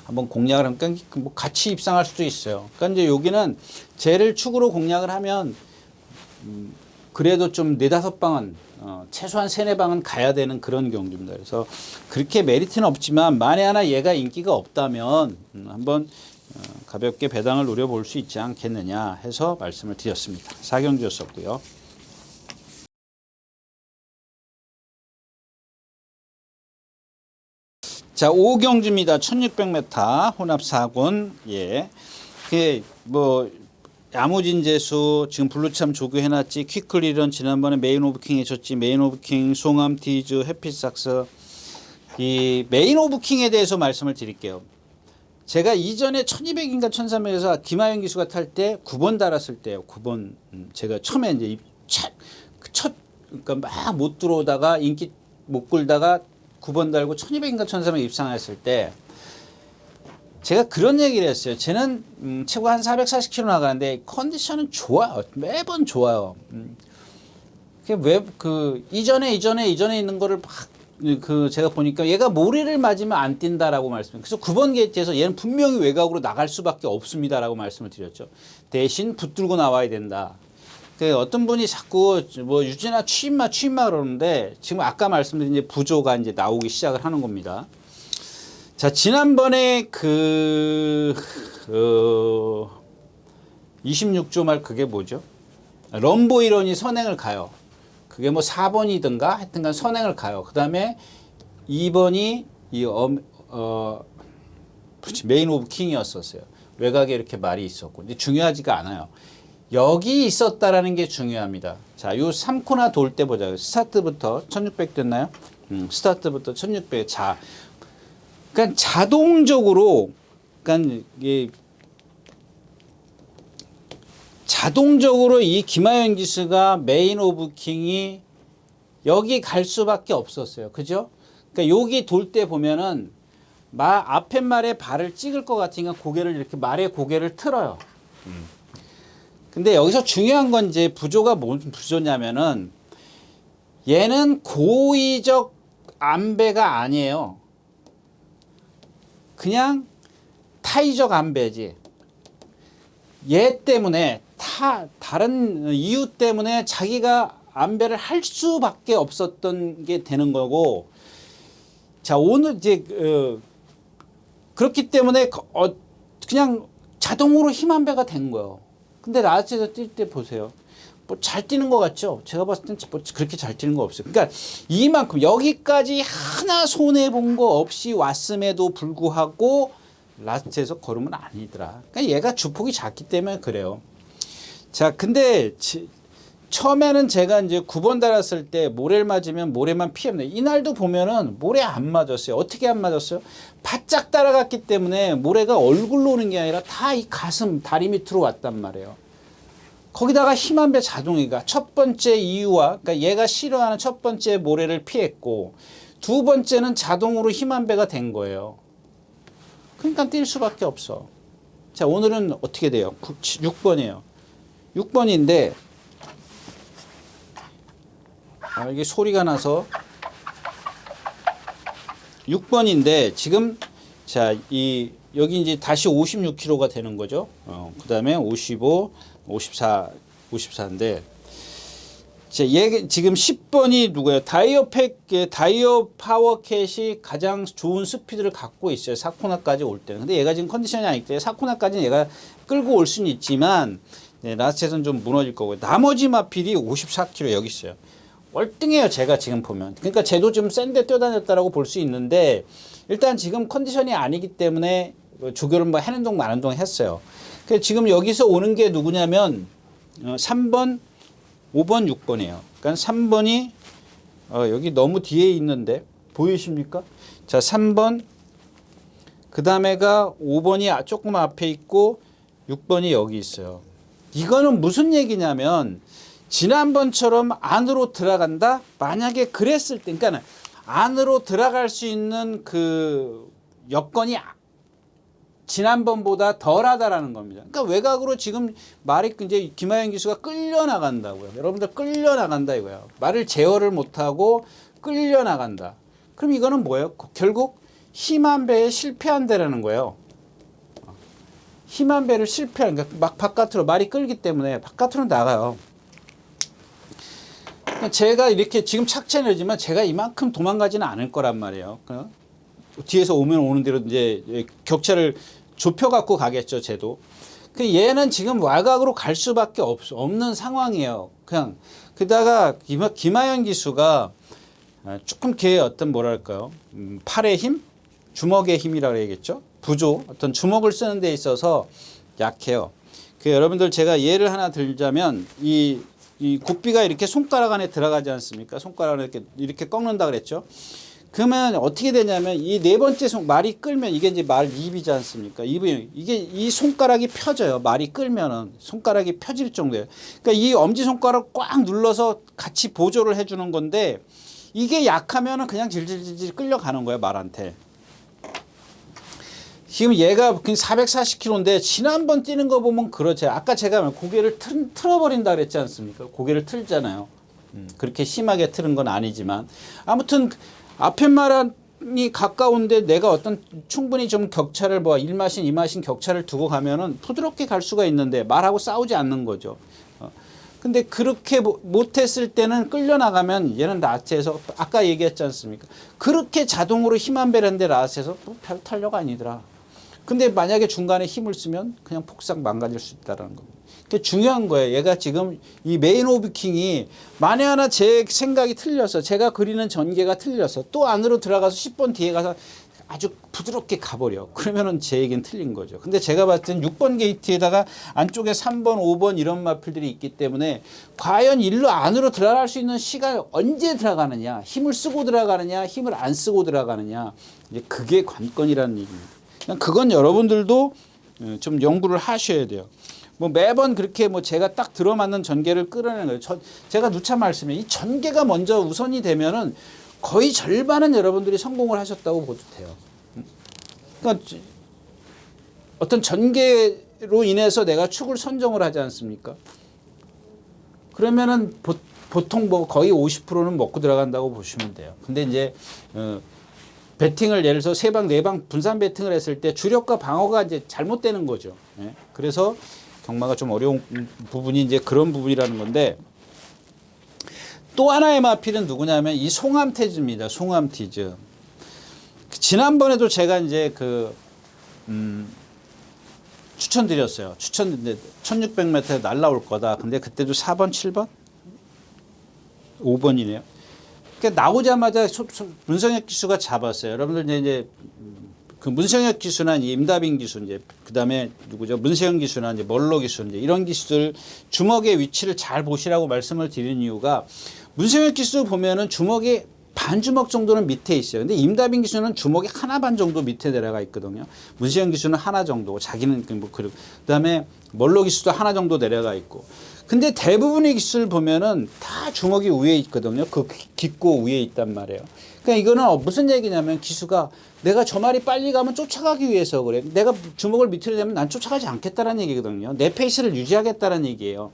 한번 공략을 하면 뭐 같이 입상할 수도 있어요. 그러니까 이제 여기는 쟤를 축으로 공략을 하면 그래도 좀 4-5방은 최소한 3-4방은 가야 되는 그런 경주입니다. 그래서 그렇게 메리트는 없지만 만에 하나 얘가 인기가 없다면 한번 가볍게 배당을 노려볼 수 있지 않겠느냐 해서 말씀을 드렸습니다. 4경주였었고요. 자, 5경주입니다. 1600m 혼합 4군. 예. 그게 뭐 야무진재수 지금 블루참 조교해놨지. 퀴클리런 지난번에 메인 오브 킹 해줬지. 메인 오브 킹, 송암 티즈, 해피삭스. 이 메인 오브 킹에 대해서 말씀을 드릴게요. 제가 이전에 1200인가 1300에서 김하영 기수가 탈 때 9번 달았을 때요. 9번 제가 처음에 이제 그러니까 막 못 들어오다가 인기 못 끌다가 9번 달고 1200인가 1300 입상했을 때 제가 그런 얘기를 했어요. 쟤는 최고 한 440km 나가는데 컨디션은 좋아요. 매번 좋아요. 왜 이전에 있는 거를 막 제가 보니까 얘가 모래를 맞으면 안 뛴다라고 말씀을. 그래서 9번 게이트에서 얘는 분명히 외곽으로 나갈 수밖에 없습니다라고 말씀을 드렸죠. 대신 붙들고 나와야 된다. 어떤 분이 자꾸 뭐 유진아 취임마 그러는데 지금 아까 말씀드린 이제 부조가 이제 나오기 시작을 하는 겁니다. 자, 지난번에 26조 말 그게 뭐죠? 럼보이런이 선행을 가요. 그게 뭐 4번이든가 하여튼간 선행을 가요. 그 다음에 2번이 메인 오브 킹이었었어요. 외곽에 이렇게 말이 있었고. 근데 중요하지가 않아요. 여기 있었다라는 게 중요합니다. 자, 요 3코나 돌 때 보자. 스타트부터 1600 됐나요? 스타트부터 1600. 자, 그러니까 자동적으로, 그러니까 이게 자동적으로 이 김하영 기수가 메인 오브 킹이 여기 갈 수밖에 없었어요. 그죠? 그러니까 여기 돌 때 보면은 앞에 말에 발을 찍을 것 같으니까 고개를 이렇게 말의 고개를 틀어요. 근데 여기서 중요한 건 이제 부조가 뭔 부조냐면은 얘는 고의적 안배가 아니에요. 그냥 타의적 안배지. 얘 때문에 다른 이유 때문에 자기가 안배를 할 수밖에 없었던 게 되는 거고. 자, 오늘 이제 그렇기 때문에 그냥 자동으로 힘 안배가 된 거예요. 근데 라스에서 뛸 때 보세요. 뭐 잘 뛰는 것 같죠? 제가 봤을 땐 뭐 그렇게 잘 뛰는 거 없어요. 그러니까 이만큼 여기까지 하나 손해 본 거 없이 왔음에도 불구하고 라스트에서 걸으면 아니더라. 그러니까 얘가 주폭이 작기 때문에 그래요. 자, 근데 처음에는 제가 이제 9번 달았을 때 모래를 맞으면 모래만 피합니다. 이날도 보면은 모래 안 맞았어요. 어떻게 안 맞았어요? 바짝 따라갔기 때문에 모래가 얼굴로 오는 게 아니라 다 이 가슴, 다리 밑으로 왔단 말이에요. 거기다가 힘한배 자동이가 첫 번째 이유와, 그러니까 얘가 싫어하는 첫 번째 모래를 피했고, 두 번째는 자동으로 힘한배가 된 거예요. 그러니까 뛸 수밖에 없어. 자, 오늘은 어떻게 돼요? 6번이에요. 6번인데, 이게 소리가 나서 6번인데 지금 자, 여기 이제 다시 56kg가 되는 거죠. 그 다음에 55, 54, 54인데 얘 지금 10번이 누구예요? 다이어 파워캣이 가장 좋은 스피드를 갖고 있어요. 사코나까지 올 때는. 근데 얘가 지금 컨디션이 아니기 때문에 사코나까지는 얘가 끌고 올 수는 있지만 라스트에서는 좀 무너질 거고요. 나머지 마필이 54kg 여기 있어요. 월등해요. 제가 지금 보면. 그러니까 쟤도 좀 센데 뛰어다녔다라고 볼 수 있는데 일단 지금 컨디션이 아니기 때문에 조교를 뭐 하는 동 마는 동 했어요. 그래서 지금 여기서 오는 게 누구냐면 3번, 5번, 6번이에요. 그러니까 3번이 여기 너무 뒤에 있는데 보이십니까? 자, 3번 그 다음에가 5번이 조금 앞에 있고 6번이 여기 있어요. 이거는 무슨 얘기냐면 지난번처럼 안으로 들어간다? 만약에 그랬을 때, 그러니까 안으로 들어갈 수 있는 그 여건이 지난번보다 덜하다라는 겁니다. 그러니까 외곽으로 지금 말이 이제 김하영 기수가 끌려나간다고요. 여러분들 끌려나간다 이거예요. 말을 제어를 못하고 끌려나간다. 그럼 이거는 뭐예요? 결국 힘한 배에 실패한다라는 거예요. 힘한 배를 실패하는, 그러니까 막 바깥으로 말이 끌기 때문에 바깥으로 나가요. 제가 이렇게 지금 착체내지만 제가 이만큼 도망가지는 않을 거란 말이에요. 뒤에서 오면 오는 대로 이제 격차를 좁혀갖고 가겠죠, 쟤도. 얘는 지금 외곽으로 갈 수밖에 없는 상황이에요. 그냥, 게다가 김하연 기수가 조금 걔의 어떤 뭐랄까요, 팔의 힘? 주먹의 힘이라고 해야겠죠? 부조, 어떤 주먹을 쓰는 데 있어서 약해요. 여러분들 제가 예를 하나 들자면, 이 굽비가 이렇게 손가락 안에 들어가지 않습니까? 손가락을 이렇게 꺾는다 그랬죠? 그러면 어떻게 되냐면 이 네 번째 말이 끌면 이게 이제 말 입이지 않습니까? 입이 이 손가락이 펴져요. 말이 끌면은 손가락이 펴질 정도예요. 그러니까 이 엄지 손가락 꽉 눌러서 같이 보조를 해주는 건데 이게 약하면은 그냥 질질질질 끌려가는 거예요. 말한테. 지금 얘가 440kg인데 지난번 뛰는 거 보면 그렇죠. 아까 제가 고개를 틀어버린다 그랬지 않습니까? 고개를 틀잖아요. 그렇게 심하게 틀은 건 아니지만 아무튼 앞에 말이 가까운데 내가 어떤 충분히 좀 격차를 1마신 2마신 격차를 두고 가면은 부드럽게 갈 수가 있는데 말하고 싸우지 않는 거죠. 근데 그렇게 못했을 때는 끌려나가면 얘는 라스트에서 아까 얘기했지 않습니까? 그렇게 자동으로 힘 안 배는데 라스트에서 별 탄력 아니더라. 근데 만약에 중간에 힘을 쓰면 그냥 폭삭 망가질 수 있다는 겁니다. 그게 중요한 거예요. 얘가 지금 이 메인 오브 킹이 만에 하나 제 생각이 틀려서 제가 그리는 전개가 틀려서 또 안으로 들어가서 10번 뒤에 가서 아주 부드럽게 가버려. 그러면은 제 얘기는 틀린 거죠. 근데 제가 봤을 땐 6번 게이트에다가 안쪽에 3번, 5번 이런 마필들이 있기 때문에 과연 일로 안으로 들어갈 수 있는 시간 언제 들어가느냐, 힘을 쓰고 들어가느냐, 힘을 안 쓰고 들어가느냐, 이제 그게 관건이라는 얘기입니다. 그건 여러분들도 좀 연구를 하셔야 돼요. 매번 그렇게 제가 딱 들어맞는 전개를 끌어내는 거예요. 제가 누차 말씀해요. 이 전개가 먼저 우선이 되면은 거의 절반은 여러분들이 성공을 하셨다고 보도 돼요. 그러니까 어떤 전개로 인해서 내가 축을 선정을 하지 않습니까? 그러면은 보통 거의 50%는 먹고 들어간다고 보시면 돼요. 근데 이제 배팅을 예를 들어서 3방, 4방 분산 배팅을 했을 때 주력과 방어가 이제 잘못되는 거죠. 예? 그래서 경마가 좀 어려운 부분이 이제 그런 부분이라는 건데 또 하나의 마필은 누구냐면 이 송암태즈입니다. 송암티즈. 지난번에도 제가 이제 추천드렸어요. 1600m에 날라올 거다. 근데 그때도 4번, 7번? 5번이네요. 그러니까 나오자마자 문성혁 기수가 잡았어요. 여러분들 이제 그 문성혁 기수나 임다빈 기수 이제 그다음에 누구죠? 문세영 기수나 이제 멀로 기수 이제 이런 기수들 주먹의 위치를 잘 보시라고 말씀을 드리는 이유가 문성혁 기수 보면은 주먹이 반 주먹 정도는 밑에 있어요. 근데 임다빈 기수는 주먹이 하나 반 정도 밑에 내려가 있거든요. 문세영 기수는 하나 정도, 자기는 뭐 그다음에 멀로 기수도 하나 정도 내려가 있고. 근데 대부분의 기수를 보면은 다 주먹이 위에 있거든요. 그 깊고 위에 있단 말이에요. 그러니까 이거는 무슨 얘기냐면 기수가 내가 저 말이 빨리 가면 쫓아가기 위해서 그래. 내가 주먹을 밑으로 대면 난 쫓아가지 않겠다는 얘기거든요. 내 페이스를 유지하겠다는 얘기예요.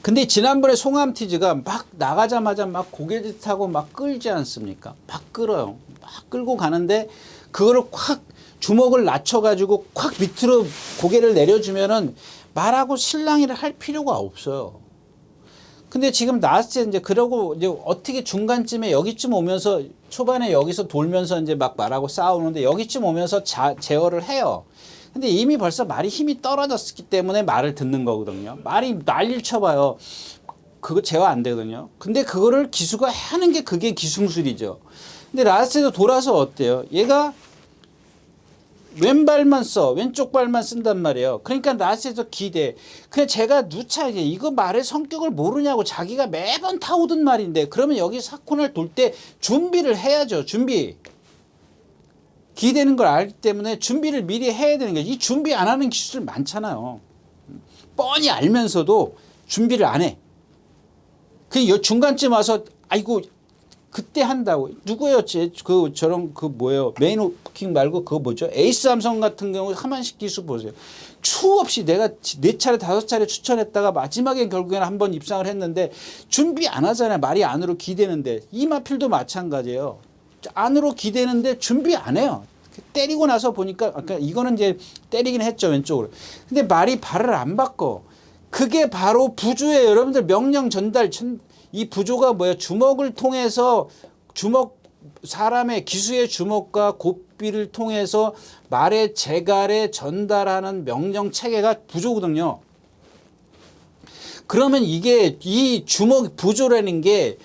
근데 지난번에 송암티즈가 막 나가자마자 막 고개짓하고 막 끌지 않습니까? 막 끌어요. 막 끌고 가는데 그거를 콱 주먹을 낮춰가지고 콱 밑으로 고개를 내려주면은 말하고 실랑이를 할 필요가 없어요. 근데 지금 나왔을 때 이제 그러고 이제 어떻게 중간쯤에 여기쯤 오면서 초반에 여기서 돌면서 이제 막 말하고 싸우는데 여기쯤 오면서 제어를 해요. 근데 이미 벌써 말이 힘이 떨어졌기 때문에 말을 듣는 거거든요. 말이 난리를 쳐봐요. 그거 제어 안 되거든요. 근데 그거를 기수가 하는 게 그게 기술이죠. 근데 라스에도 돌아서 어때요? 얘가 왼발만 써. 왼쪽 발만 쓴단 말이에요. 그러니까 라스에서 기대. 그냥 제가 누차 이거 말의 성격을 모르냐고 자기가 매번 타오던 말인데 그러면 여기 사코너를 돌 때 준비를 해야죠. 준비. 기대는 걸 알기 때문에 준비를 미리 해야 되는 거예요. 이 준비 안 하는 기수들 많잖아요. 뻔히 알면서도 준비를 안 해. 그 중간쯤 와서 아이고 그때 한다고. 누구예요? 저런 뭐예요? 메인 오킹 말고 그거 뭐죠? 에이스 삼성 같은 경우 하만식 기수 보세요. 추 없이 내가 4차례 5차례 추천했다가 마지막에 결국에는 한번 입상을 했는데 준비 안 하잖아요. 말이 안으로 기대는데. 이마필도 마찬가지예요. 안으로 기대는데 준비 안 해요. 때리고 나서 보니까 아까 이거는 이제 때리긴 했죠. 왼쪽으로. 근데 말이 발을 안 바꿔. 그게 바로 부조예요. 여러분들 명령 전달 이 부조가 뭐예요? 주먹을 통해서 사람의 기수의 주먹과 고삐를 통해서 말의 재갈에 전달하는 명령 체계가 부조거든요. 그러면 이게 이 주먹 부조라는 게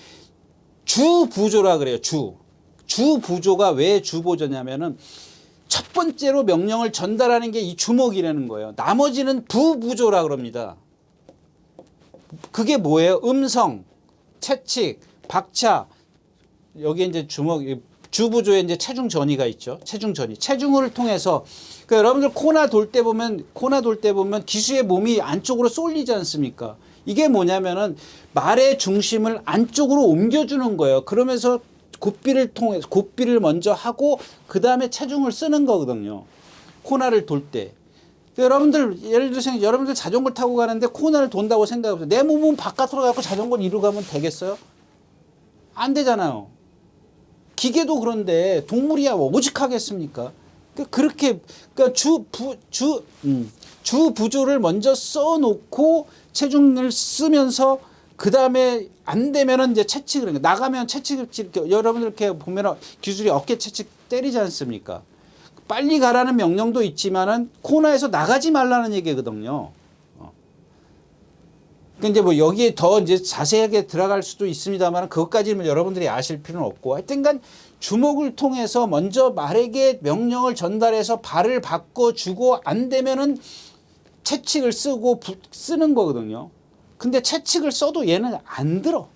주부조라 그래요. 주부조가 왜 주부조냐면은 첫 번째로 명령을 전달하는 게 이 주먹이라는 거예요. 나머지는 부부조라 그럽니다. 그게 뭐예요? 음성, 채찍, 박차. 여기 이제 주부조에 이제 체중 전이가 있죠. 체중 전이. 체중을 통해서 그러니까 여러분들 코나 돌 때 보면 기수의 몸이 안쪽으로 쏠리지 않습니까? 이게 뭐냐면은 말의 중심을 안쪽으로 옮겨주는 거예요. 그러면서 고삐를 먼저 하고 그 다음에 체중을 쓰는 거거든요. 코나를 돌 때. 여러분들 예를 들어서 여러분들 자전거 타고 가는데 코너를 돈다고 생각해보세요. 내 몸은 바깥으로 가고 자전거를 이리로 가면 되겠어요? 안 되잖아요. 기계도 그런데 동물이야 오직하겠습니까? 그러니까 주부조를 먼저 써놓고 체중을 쓰면서 그 다음에 안 되면은 이제 채찍을 나가면 채찍을 여러분들 이렇게 보면 기술이 어깨 채찍 때리지 않습니까? 빨리 가라는 명령도 있지만은 코너에서 나가지 말라는 얘기거든요. 근데 뭐 여기에 더 이제 자세하게 들어갈 수도 있습니다만 그것까지는 여러분들이 아실 필요는 없고 하여튼간 주먹을 통해서 먼저 말에게 명령을 전달해서 발을 바꿔주고 안 되면은 채찍을 쓰는 거거든요. 근데 채찍을 써도 얘는 안 들어.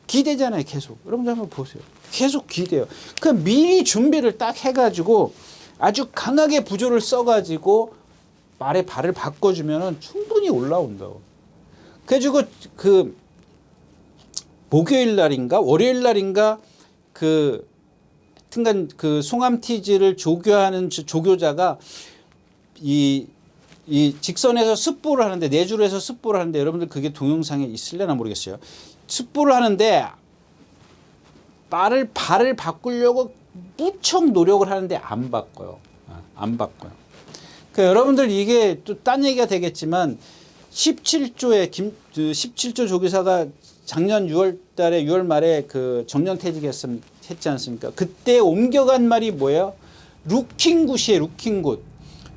기대잖아요, 계속. 여러분들 한번 보세요. 계속 기대요. 그 미리 준비를 딱 해가지고 아주 강하게 부조를 써가지고 말의 발을 바꿔주면은 충분히 올라온다고. 그래가지고 그 목요일 날인가 월요일 날인가 하여튼간 그 송암티즈를 조교하는 조교자가 이 직선에서 습보를 하는데 내주를 해서 습보를 하는데 여러분들 그게 동영상에 있을려나 모르겠어요. 습보를 하는데 발을 바꾸려고 무척 노력을 하는데 안 바꿔요. 안 바꿔요. 그러니까 여러분들 이게 또 딴 얘기가 되겠지만 17조 조교사가 작년 6월 달에 6월 말에 그 정년퇴직했지 않습니까? 그때 옮겨간 말이 뭐예요? 루킹굿이에요.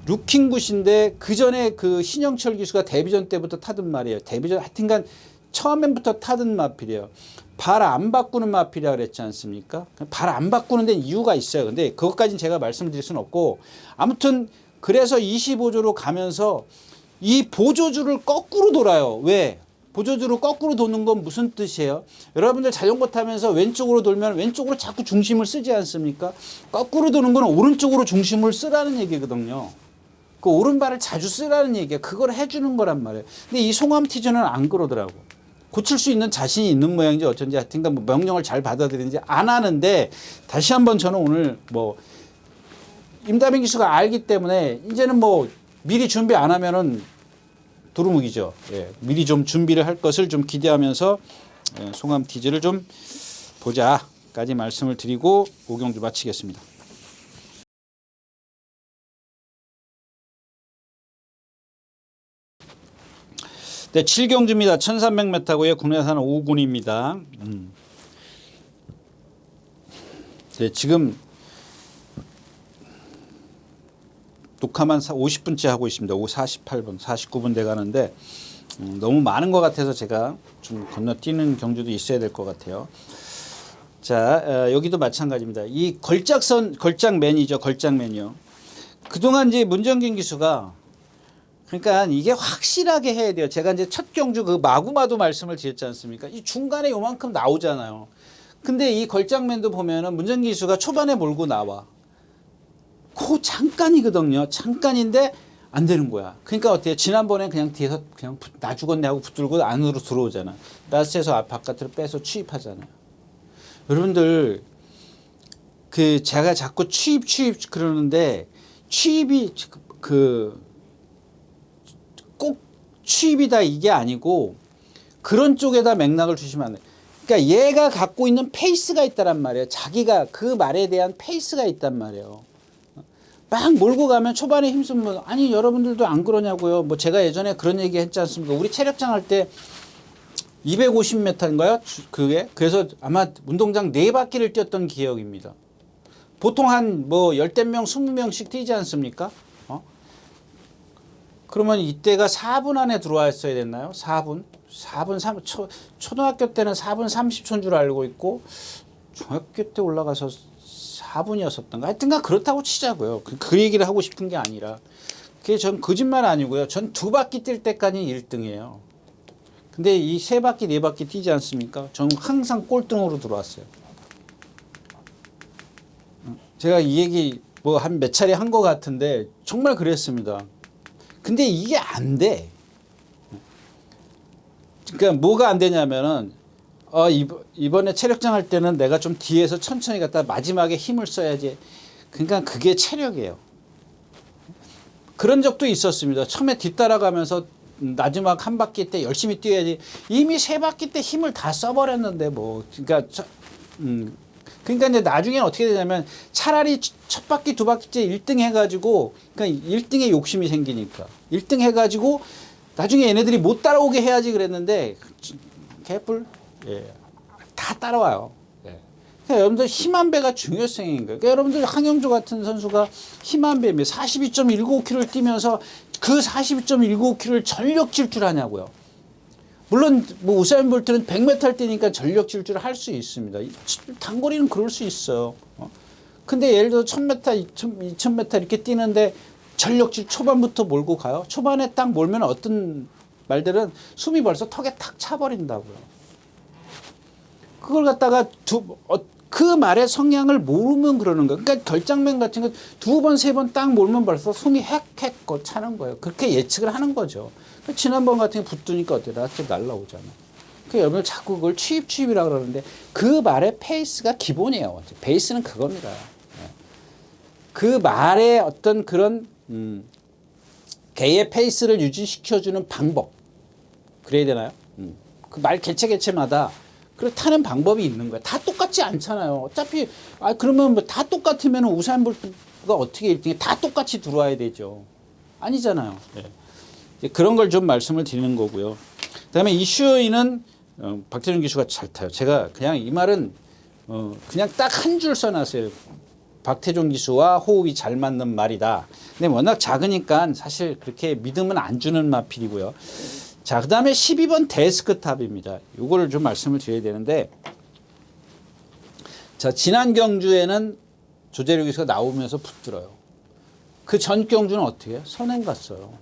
루킹굿인데 그 전에 그 신영철 기수가 데뷔전 때부터 타던 말이에요. 데뷔전 하여튼간 처음부터 타던 마필이에요. 발 안 바꾸는 마필이라 그랬지 않습니까? 발 안 바꾸는 데는 이유가 있어요. 근데 그것까지는 제가 말씀드릴 수는 없고, 아무튼 그래서 25조로 가면서 이 보조줄을 거꾸로 돌아요. 왜? 보조줄을 거꾸로 도는 건 무슨 뜻이에요? 여러분들 자전거 타면서 왼쪽으로 돌면 왼쪽으로 자꾸 중심을 쓰지 않습니까? 거꾸로 도는 건 오른쪽으로 중심을 쓰라는 얘기거든요. 그 오른발을 자주 쓰라는 얘기야. 그걸 해주는 거란 말이에요. 근데 이 송암티즈는 안 그러더라고. 고칠 수 있는 자신이 있는 모양인지 어쩐지 하여튼간 뭐 명령을 잘 받아들이는지 안 하는데, 다시 한번 저는 오늘 뭐 임다빈 기수가 알기 때문에 이제는 뭐 미리 준비 안 하면은 도루묵이죠. 예, 미리 좀 준비를 할 것을 좀 기대하면서 송암티즈를 좀 보자까지 말씀을 드리고 오경주 마치겠습니다. 네, 7경주입니다. 1300m고요. 국내산 5군입니다. 네, 지금 녹화만 50분째 하고 있습니다. 48분, 49분 돼 가는데 너무 많은 것 같아서 제가 좀 건너뛰는 경주도 있어야 될 것 같아요. 자, 여기도 마찬가지입니다. 이 걸작맨이죠. 걸작맨이요. 그동안 이제 문정균 기수가, 그러니까 이게 확실하게 해야 돼요. 제가 이제 첫 경주 그 마구마도 말씀을 드렸지 않습니까? 이 중간에 요만큼 나오잖아요. 근데 이 걸작맨도 보면은 문정균 기수가 초반에 몰고 나와. 그 잠깐이거든요. 잠깐인데 안 되는 거야. 그러니까 어때요? 지난번에 그냥 뒤에서 그냥 나 죽었네 하고 붙들고 안으로 들어오잖아. 라스트에서 바깥으로 빼서 취입하잖아요. 여러분들 그 제가 자꾸 취입 그러는데, 취입이 꼭 취입이다 이게 아니고 그런 쪽에다 맥락을 주시면 안 돼요. 그러니까 얘가 갖고 있는 페이스가 있다란 말이에요. 자기가 그 말에 대한 페이스가 있단 말이에요. 막 몰고 가면 초반에 힘쓰면, 아니 여러분들도 안 그러냐고요. 뭐 제가 예전에 그런 얘기 했지 않습니까? 우리 체력장 할 때 250m인가요? 그게? 그래서 아마 운동장 4바퀴를 뛰었던 기억입니다. 보통 한 뭐 10명, 20명씩 뛰지 않습니까? 그러면 이때가 4분 안에 들어왔어야 됐나요? 4분? 초등학교 때는 4분 30초인 줄 알고 있고, 중학교 때 올라가서 4분이었었던가? 하여튼간 그렇다고 치자고요. 그 얘기를 하고 싶은 게 아니라. 그게 전 거짓말 아니고요. 전 2바퀴 뛸 때까지 1등이에요. 근데 이 3바퀴, 4바퀴 뛰지 않습니까? 저는 항상 꼴등으로 들어왔어요. 제가 이 얘기 뭐 한 몇 차례 한 것 같은데 정말 그랬습니다. 근데 이게 안 돼. 그러니까 뭐가 안 되냐면은, 이번에 체력장 할 때는 내가 좀 뒤에서 천천히 갔다 마지막에 힘을 써야지. 그러니까 그게 체력이에요. 그런 적도 있었습니다. 처음에 뒤따라가면서 마지막 한 바퀴 때 열심히 뛰어야지. 이미 3바퀴 때 힘을 다 써버렸는데 뭐. 그러니까 이제 나중에는 어떻게 되냐면, 차라리 첫 바퀴 2바퀴째 1등 해가지고, 그러니까 1등에 욕심이 생기니까 1등 해가지고 나중에 얘네들이 못 따라오게 해야지 그랬는데, 개뿔, 예, 다 따라와요. 예. 그러니까 여러분들 힘한 배가 중요성인 거예요. 그러니까 여러분들 황영조 같은 선수가 힘한 배입니다. 42.195km를 뛰면서 그 42.195km를 전력 질주하냐고요. 물론 뭐 우사인 볼트는 100m 뛰니까 전력 질주를 할 수 있습니다. 단거리는 그럴 수 있어요. 근데 예를 들어 1000m, 2000m 이렇게 뛰는데 전력 질주 초반부터 몰고 가요. 초반에 딱 몰면 어떤 말들은 숨이 벌써 턱에 탁 차버린다고요. 그걸 갖다가 그 말의 성향을 모르면 그러는 거예요. 그러니까 결장맨 같은 거 2번, 3번 딱 몰면 벌써 숨이 헥헥 차는 거예요. 그렇게 예측을 하는 거죠. 지난번 같은 게 붙으니까 어때요? 나한테 날라오잖아. 그러니까 여러분 자꾸 그걸 취입이라고 그러는데, 그 말의 페이스가 기본이에요. 베이스는 그겁니다. 그 말의 어떤 그런 개의 페이스를 유지시켜주는 방법, 그래야 되나요? 그 말 개체마다 그걸 타는 방법이 있는 거야. 다 똑같지 않잖아요. 어차피 그러면 뭐 다 똑같으면 우사인 볼트가 어떻게 1등에 다 똑같이 들어와야 되죠. 아니잖아요. 네. 그런 걸 좀 말씀을 드리는 거고요. 그다음에 이슈어이는 박태준 기수가 잘 타요. 제가 그냥 이 말은 그냥 딱 한 줄 써놨어요. 박태준 기수와 호흡이 잘 맞는 말이다. 근데 워낙 작으니까 사실 그렇게 믿음은 안 주는 마필이고요. 자, 그 다음에 12번 데스크탑입니다. 이거를 좀 말씀을 드려야 되는데, 자, 지난 경주에는 조재료 기수가 나오면서 붙들어요. 그 전 경주는 어떻게 해요? 선행 갔어요.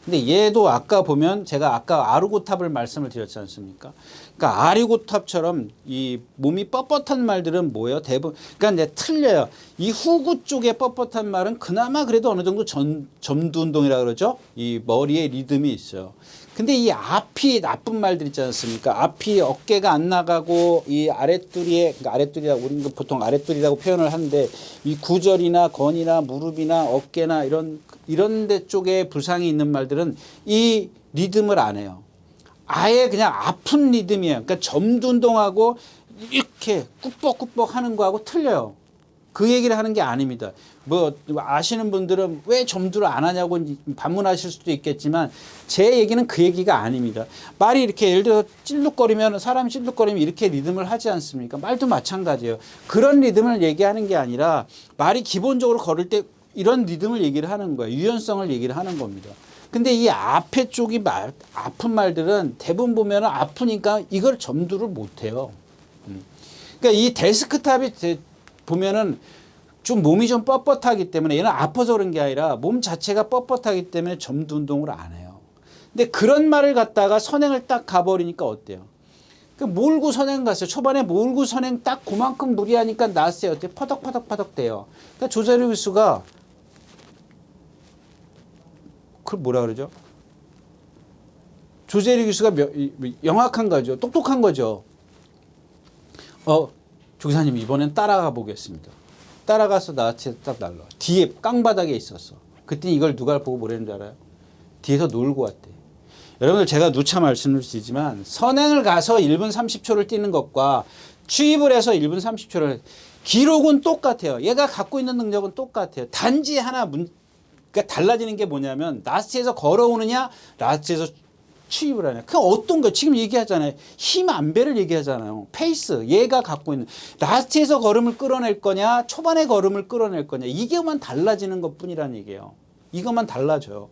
근데 얘도 아까 보면 제가 아까 아르고탑을 말씀을 드렸지 않습니까? 그러니까 아르고탑처럼 이 몸이 뻣뻣한 말들은 뭐예요? 대부분 그러니까 이제 틀려요. 이 후구 쪽에 뻣뻣한 말은 그나마 그래도 어느 정도 점두 운동이라 그러죠. 이 머리에 리듬이 있어요. 근데 이 앞이 나쁜 말들 있지 않습니까? 앞이 어깨가 안 나가고 이 아랫두리에 그러니까 아랫두리라고 우리는 보통 아랫두리라고 표현을 하는데 이 구절이나 건이나 무릎이나 어깨나 이런 데 쪽에 부상이 있는 말들은 이 리듬을 안 해요. 아예 그냥 아픈 리듬이에요. 그러니까 점두 운동하고 이렇게 꾹뻑꾹뻑 하는 거하고 틀려요. 그 얘기를 하는 게 아닙니다. 뭐 아시는 분들은 왜 점두를 안 하냐고 반문하실 수도 있겠지만 제 얘기는 그 얘기가 아닙니다. 말이 이렇게 예를 들어 찔룩거리면 사람이 찔룩거리면 이렇게 리듬을 하지 않습니까? 말도 마찬가지예요. 그런 리듬을 얘기하는 게 아니라 말이 기본적으로 걸을 때 이런 리듬을 얘기를 하는 거예요. 유연성을 얘기를 하는 겁니다. 근데 이 앞에 쪽이 아픈 말들은 대부분 보면 아프니까 이걸 점두를 못 해요. 그러니까 이 데스크탑이 보면은 좀 몸이 좀 뻣뻣하기 때문에 얘는 아파서 그런 게 아니라 몸 자체가 뻣뻣하기 때문에 점두 운동을 안 해요. 근데 그런 말을 갖다가 선행을 딱 가버리니까 어때요? 그 몰고 선행 갔어요. 초반에 몰고 선행 딱 그만큼 무리하니까 나왔어요. 어때? 퍼덕퍼덕 돼요. 그러니까 조재료 기수가 그걸 뭐라 그러죠? 조재료 기수가 영악한 거죠. 똑똑한 거죠. 조기사님 이번엔 따라가 보겠습니다. 따라가서 나한테 딱 날라. 뒤에 깡바닥에 있었어. 그때 이걸 누가 보고 뭐라는 줄 알아요? 뒤에서 놀고 왔대. 여러분들 제가 누차 말씀을 드리지만 선행을 가서 1분 30초를 뛰는 것과 추입을 해서 1분 30초를 기록은 똑같아요. 얘가 갖고 있는 능력은 똑같아요. 단지 하나 그러니까 달라지는 게 뭐냐면 라스트에서 걸어오느냐 라스트에서 추입을 하냐. 그 어떤 거 지금 얘기하잖아요. 힘 안배를 얘기하잖아요. 페이스 얘가 갖고 있는 라스트에서 걸음을 끌어낼 거냐 초반에 걸음을 끌어낼 거냐 이게만 달라지는 것뿐이라는 얘기예요. 이것만 달라져요.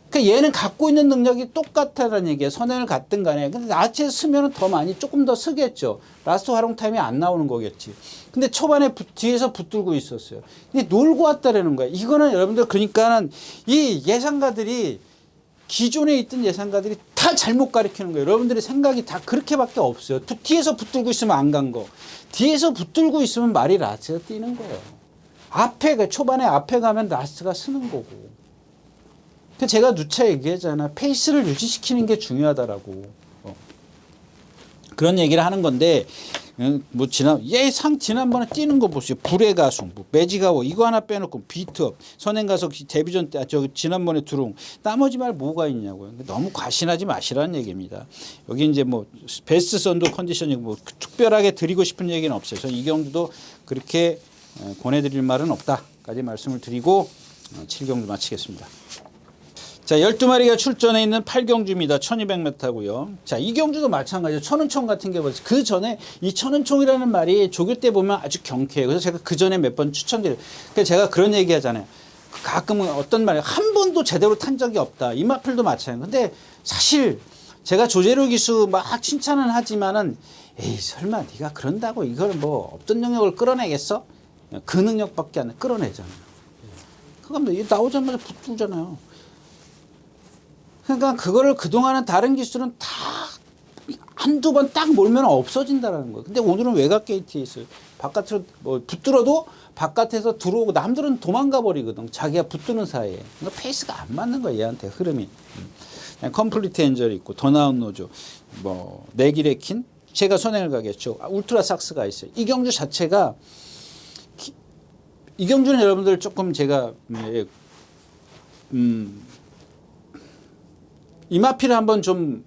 그러니까 얘는 갖고 있는 능력이 똑같다는 얘기예요. 선행을 갔든 간에. 근데 라스트에서 쓰면 더 많이 조금 더 쓰겠죠. 라스트 활용 타임이 안 나오는 거겠지. 근데 초반에 뒤에서 붙들고 있었어요. 근데 놀고 왔다라는 거예요. 이거는 여러분들 그러니까는 이 예상가들이 기존에 있던 예상가들이 다 잘못 가르치는 거예요. 여러분들의 생각이 다 그렇게밖에 없어요. 뒤에서 붙들고 있으면 안 간 거. 뒤에서 붙들고 있으면 말이 라스트가 뛰는 거예요. 초반에 앞에 가면 라스트가 쓰는 거고. 제가 누차 얘기하잖아. 페이스를 유지시키는 게 중요하다라고. 그런 얘기를 하는 건데, 뭐 지난번에 뛰는 거 보세요. 불의 가수, 뭐 매직아워 이거 하나 빼놓고 비트업, 선행 가서 데뷔전 때 지난번에 두릉 나머지 말 뭐가 있냐고요. 너무 과신하지 마시라는 얘기입니다. 여기 이제 뭐 베스트 선도 컨디션이 뭐 특별하게 드리고 싶은 얘기는 없어요. 저는 이 경주도 그렇게 권해드릴 말은 없다까지 말씀을 드리고 7경주 마치겠습니다. 자, 12마리가 출전해 있는 8경주입니다. 1200m고요. 자, 이 경주도 마찬가지죠. 천은총 같은 게 뭐지? 그 전에 이 천은총이라는 말이 조교 때 보면 아주 경쾌해요. 그래서 제가 그 전에 몇 번 추천드려요. 그래서 제가 그런 얘기 하잖아요. 가끔은 어떤 말이에요. 한 번도 제대로 탄 적이 없다. 이마플도 마찬가지예요. 근데 사실 제가 조재료 기수 막 칭찬은 하지만은 에이, 설마 네가 그런다고 이걸 뭐 없던 능력을 끌어내겠어? 그 능력밖에 안 끌어내잖아요. 그럼 나오자마자 붙들잖아요. 그러니까 그거를 그동안은 다른 기술은 다 한두 번 딱 몰면 없어진다는 거예요. 근데 오늘은 외곽 게이트에 있어요. 바깥으로 뭐 붙들어도 바깥에서 들어오고 남들은 도망가 버리거든. 자기가 붙드는 사이에. 그러니까 페이스가 안 맞는 거야. 얘한테 흐름이. 컴플리트 엔젤이 있고 더 나은 노조 뭐 네기레킨 제가 선행을 가겠죠. 울트라 삭스가 있어요. 이 경주 자체가 이 경주는 여러분들 조금 제가 이마피를 한번 좀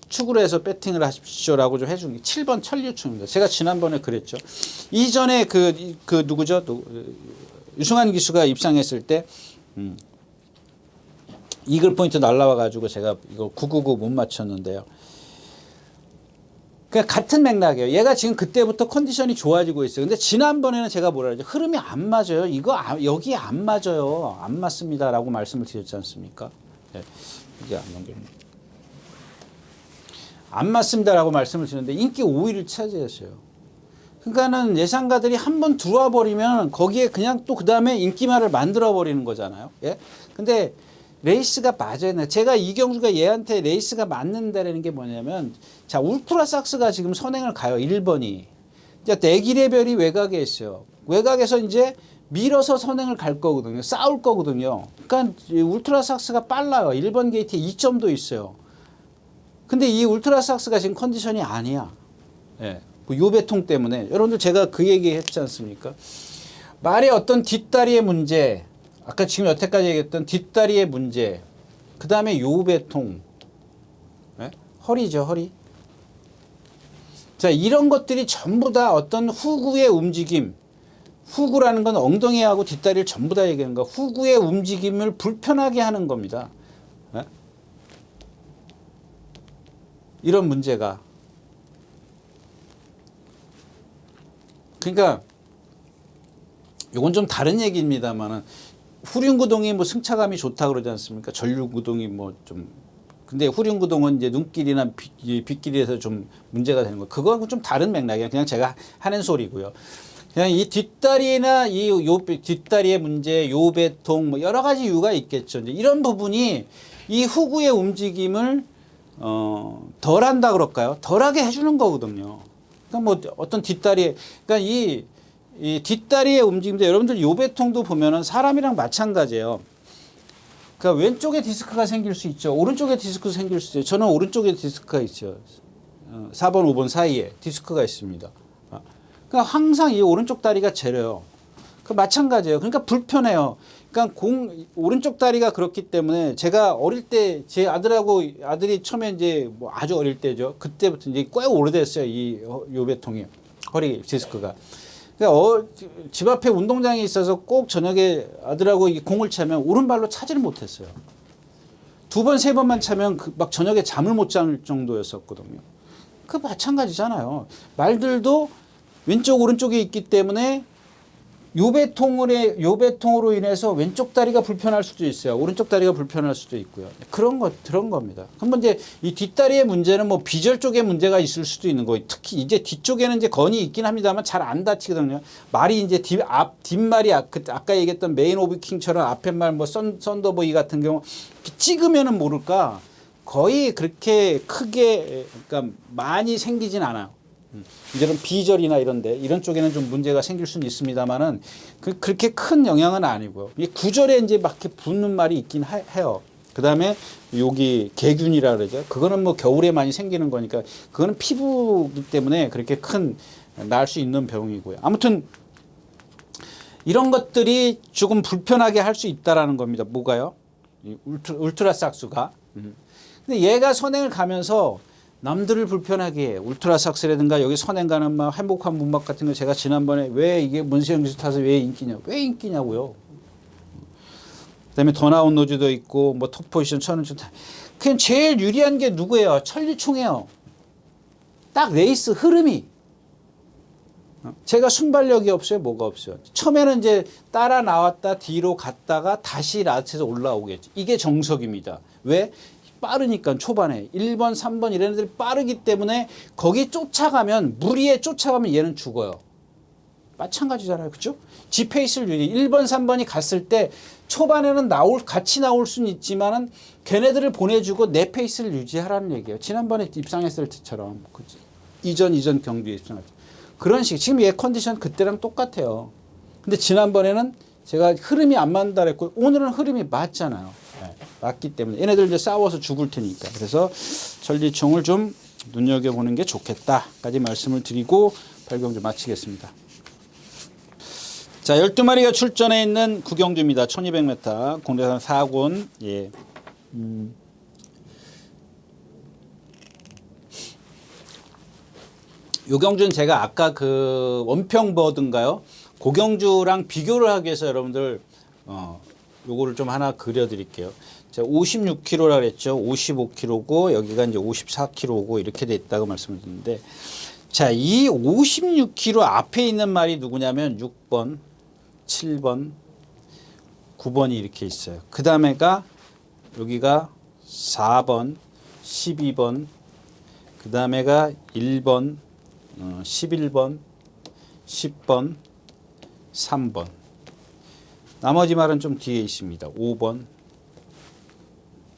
축으로 해서 배팅을 하십시오라고 좀 해준 게 7번 천류충입니다. 제가 지난번에 그랬죠. 이전에 그 누구죠? 유승환 기수가 입상했을 때 이글 포인트 날라와 가지고 제가 이거 999 못 맞췄는데요. 그냥 같은 맥락이에요. 얘가 지금 그때부터 컨디션이 좋아지고 있어요. 근데 지난번에는 제가 뭐라 그러죠? 흐름이 안 맞아요. 여기 안 맞아요. 안 맞습니다라고 말씀을 드렸지 않습니까? 네. 이게 안 연결입니다. 안 맞습니다라고 말씀을 드렸는데 인기 5위를 차지했어요. 그러니까는 예상가들이 한번 들어와 버리면 거기에 그냥 또 그 다음에 인기말을 만들어 버리는 거잖아요. 예? 근데 레이스가 맞아요. 제가 이경주가 얘한테 레이스가 맞는다라는 게 뭐냐면, 자, 울트라삭스가 지금 선행을 가요. 1번이. 이제 내기레벨이 외곽에 있어요. 외곽에서 이제 밀어서 선행을 갈 거거든요. 싸울 거거든요. 그러니까 울트라삭스가 빨라요. 1번 게이트에 2점도 있어요. 근데 이 울트라삭스가 지금 컨디션이 아니야. 예. 뭐 요배통 때문에. 여러분들 제가 그 얘기 했지 않습니까? 말의 어떤 뒷다리의 문제, 아까 지금 여태까지 얘기했던 뒷다리의 문제, 그 다음에 요배통, 예? 허리죠, 허리. 자, 이런 것들이 전부 다 어떤 후구의 움직임, 후구라는 건 엉덩이하고 뒷다리를 전부 다 얘기하는 거, 후구의 움직임을 불편하게 하는 겁니다. 예? 이런 문제가. 그러니까 이건 좀 다른 얘기입니다만은, 후륜구동이 뭐 승차감이 좋다 그러지 않습니까? 전륜구동이 뭐 좀, 근데 후륜구동은 이제 눈길이나 빗길에서 좀 문제가 되는 거. 그거하고 좀 다른 맥락이에요. 그냥 제가 하는 소리고요. 그냥 이 뒷다리나 뒷다리의 문제, 요배통, 뭐 여러 가지 이유가 있겠죠. 이제 이런 부분이 이 후구의 움직임을 덜 한다 그럴까요? 덜하게 해주는 거거든요. 그러니까 뭐 어떤 뒷다리에, 그러니까 이 뒷다리의 움직임도, 여러분들 요배통도 보면은 사람이랑 마찬가지예요. 그러니까 왼쪽에 디스크가 생길 수 있죠. 오른쪽에 디스크 생길 수 있어요. 저는 오른쪽에 디스크가 있죠. 4번, 5번 사이에 디스크가 있습니다. 그러니까 항상 이 오른쪽 다리가 제려요. 그 마찬가지예요. 그러니까 불편해요. 그러니까 오른쪽 다리가 그렇기 때문에, 제가 어릴 때 제 아들이 처음에 이제 뭐 아주 어릴 때죠. 그때부터 이제 꽤 오래됐어요. 이 요배통이, 허리 디스크가. 그러니까 집 앞에 운동장이 있어서 꼭 저녁에 아들하고 이 공을 차면 오른발로 차지를 못했어요. 2번, 3번만 차면 막 저녁에 잠을 못 잘 정도였었거든요. 그 마찬가지잖아요. 말들도 왼쪽 오른쪽에 있기 때문에 요배통으로 인해서 왼쪽 다리가 불편할 수도 있어요. 오른쪽 다리가 불편할 수도 있고요. 그런 겁니다. 그럼 이제 이 뒷다리의 문제는 뭐 비절 쪽에 문제가 있을 수도 있는 거예요. 특히 이제 뒤쪽에는 이제 건이 있긴 합니다만 잘 안 다치거든요. 말이 이제 뒷말이 아까 얘기했던 메인 오브 킹처럼 앞에 말 뭐 썬더보이 같은 경우 찍으면은 모를까 거의 그렇게 크게, 그러니까 많이 생기진 않아요. 이제는 비절이나 이런 쪽에는 좀 문제가 생길 수는 있습니다만은 그렇게 큰 영향은 아니고요. 이 구절에 이제 막 이렇게 붙는 말이 있긴 해요. 그 다음에 여기 개균이라 그러죠. 그거는 뭐 겨울에 많이 생기는 거니까 그거는 피부이기 때문에 그렇게 날 수 있는 병이고요. 아무튼 이런 것들이 조금 불편하게 할 수 있다라는 겁니다. 뭐가요? 울트라삭스가. 근데 얘가 선행을 가면서 남들을 불편하게 해. 울트라삭스라든가 여기 선행 가는 막 행복한 문막 같은 거, 제가 지난번에 왜 이게 문세영기수 타서 왜 인기냐? 왜 인기냐고요? 그다음에 더 나온 노즈도 있고 뭐 톱 포지션 쳐는 좀, 그냥 제일 유리한 게 누구예요? 천리총이에요. 딱 레이스 흐름이. 제가 순발력이 없어요. 뭐가 없어요. 처음에는 이제 따라 나왔다 뒤로 갔다가 다시 라스트에서 올라오겠지. 이게 정석입니다. 왜? 빠르니까 초반에 1번, 3번 이런 애들이 빠르기 때문에 거기 쫓아가면, 무리에 쫓아가면 얘는 죽어요. 마찬가지잖아요. 그죠? G 페이스를 유지. 1번, 3번이 갔을 때 초반에는 같이 나올 수는 있지만은 걔네들을 보내주고 내 페이스를 유지하라는 얘기예요. 지난번에 입상했을 때처럼. 그치? 이전 경기에 입상할 때. 그런 식. 지금 얘 컨디션 그때랑 똑같아요. 근데 지난번에는 제가 흐름이 안 맞는다 그랬고, 오늘은 흐름이 맞잖아요. 네, 맞기 때문에 얘네들 이제 싸워서 죽을 테니까. 그래서 전리총을 좀 눈여겨보는 게 좋겠다까지 말씀을 드리고 발경주 마치겠습니다. 자, 12마리가 출전해 있는 구경주입니다. 1200m 공대산 4군. 예. 요 경주는 제가 아까 그 원평버드인가요? 고경주랑 비교를 하기 위해서 여러분들 요거를 좀 하나 그려드릴게요. 제가 56kg라 그랬죠. 55kg고 여기가 이제 54kg고 이렇게 돼 있다고 말씀을 드렸는데, 자, 이 56kg 앞에 있는 말이 누구냐면 6번, 7번, 9번이 이렇게 있어요. 그 다음에가 여기가 4번, 12번, 그 다음에가 1번, 11번, 10번, 3번. 나머지 말은 좀 뒤에 있습니다. 5번,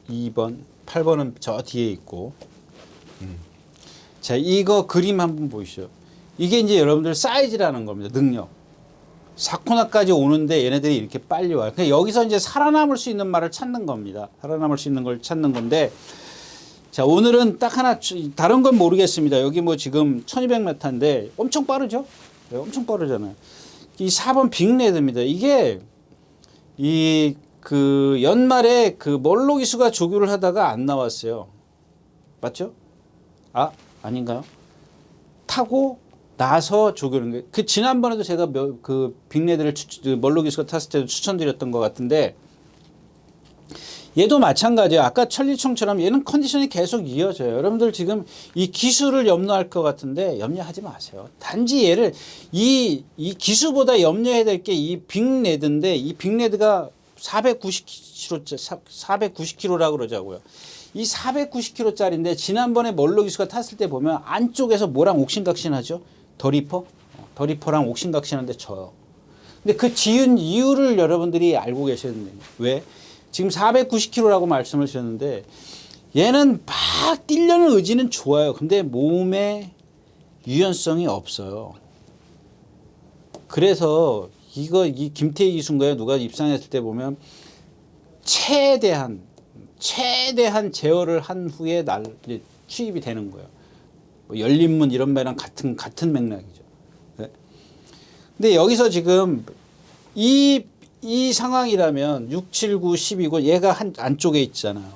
2번, 8번은 저 뒤에 있고. 자, 이거 그림 한번 보시죠. 이게 이제 여러분들 사이즈라는 겁니다. 능력. 사코나까지 오는데 얘네들이 이렇게 빨리 와요. 그러니까 여기서 이제 살아남을 수 있는 말을 찾는 겁니다. 살아남을 수 있는 걸 찾는 건데, 자, 오늘은 딱 하나, 다른 건 모르겠습니다. 여기 뭐 지금 1200m인데 엄청 빠르죠? 네, 엄청 빠르잖아요. 이 4번 빅레드입니다. 이게 연말에 멀로 기수가 조교를 하다가 안 나왔어요. 맞죠? 아닌가요? 타고 나서 조교를, 지난번에도 제가 빅레드를 멀로 기수가 탔을 때도 추천드렸던 것 같은데, 얘도 마찬가지예요. 아까 천리총처럼 얘는 컨디션이 계속 이어져요. 여러분들 지금 이 기수를 염려할 것 같은데 염려하지 마세요. 단지 얘를 이 기수보다 염려해야 될 게 이 빅레드인데, 이 빅레드가 490kg라고 그러자고요. 이 490kg짜리인데 지난번에 멀로 기수가 탔을 때 보면 안쪽에서 뭐랑 옥신각신하죠? 더리퍼랑 옥신각신한데 져요. 근데 그 이유를 여러분들이 알고 계셔야 돼요. 왜? 지금 490kg라고 말씀을 주셨는데 얘는 막 뛰려는 의지는 좋아요. 근데 몸에 유연성이 없어요. 그래서 이 김태희 기수인가요? 누가 입상했을 때 보면 최대한 제어를 한 후에 취입이 되는 거예요. 뭐 열린문 이런 말이랑 같은 맥락이죠. 네. 근데 여기서 지금 이 상황이라면 6, 7, 9, 10이고 얘가 안쪽에 있잖아요.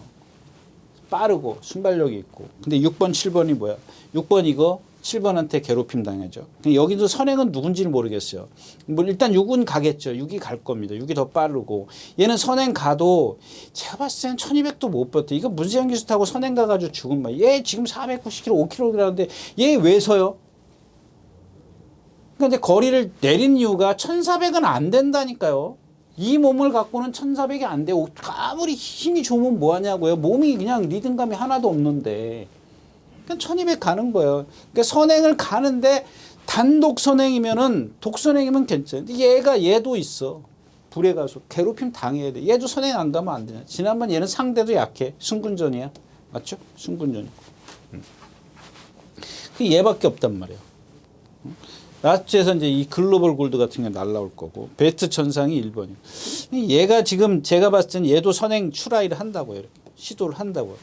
빠르고 순발력이 있고. 근데 6번, 7번이 뭐야? 6번 이거 7번한테 괴롭힘 당하죠. 여기도 선행은 누군지는 모르겠어요. 뭐 일단 6은 가겠죠. 6이 갈 겁니다. 6이 더 빠르고. 얘는 선행 가도 제가 봤을 때는 1200도 못 버텨. 이거 문세영 기수 타고 선행 가가지고 죽은 말. 얘 지금 490km, 5km라는데 얘 왜 서요? 그러니까 이제 거리를 내린 이유가 1400은 안 된다니까요. 이 몸을 갖고는 1400이 안 되고 아무리 힘이 좋으면 뭐하냐고요. 몸이 그냥 리듬감이 하나도 없는데. 그러니까 1200 가는 거예요. 그러니까 선행을 가는데 단독 선행이면은 독선행이면 괜찮아. 얘도 있어. 불에 가서 괴롭힘 당해야 돼. 얘도 선행 안 가면 안 되냐. 지난번 얘는 상대도 약해. 승군전이야. 맞죠? 승군전이. 얘밖에 없단 말이에요. 라스트에서 이제 이 글로벌 골드 같은 게 날라올 거고, 베스트 천상이 1번이고. 얘가 지금 제가 봤을 때는 얘도 선행 추라이를 한다고요. 이렇게. 시도를 한다고요.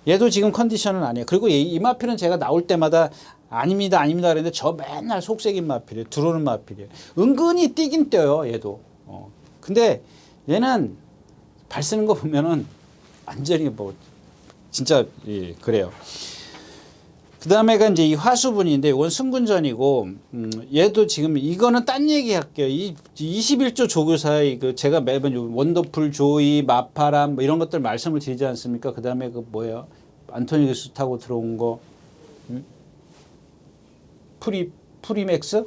얘도 지금 컨디션은 아니에요. 그리고 이 마필은 제가 나올 때마다 아닙니다 그랬는데 저 맨날 속색인 마필이에요. 들어오는 마필이에요. 은근히 뛰긴 뛰어요. 얘도. 근데 얘는 발 쓰는 거 보면은 완전히 뭐 진짜 그래요. 그 다음에가 이제 이 화수분인데 이건 승군전이고, 얘도 지금 이거는 딴 얘기 할게요. 이 21조 조교사의 제가 매번 원더풀 조이, 마파람 뭐 이런 것들 말씀을 드리지 않습니까? 그 다음에 뭐예요? 안토니 기수 타고 들어온 거, 프리맥스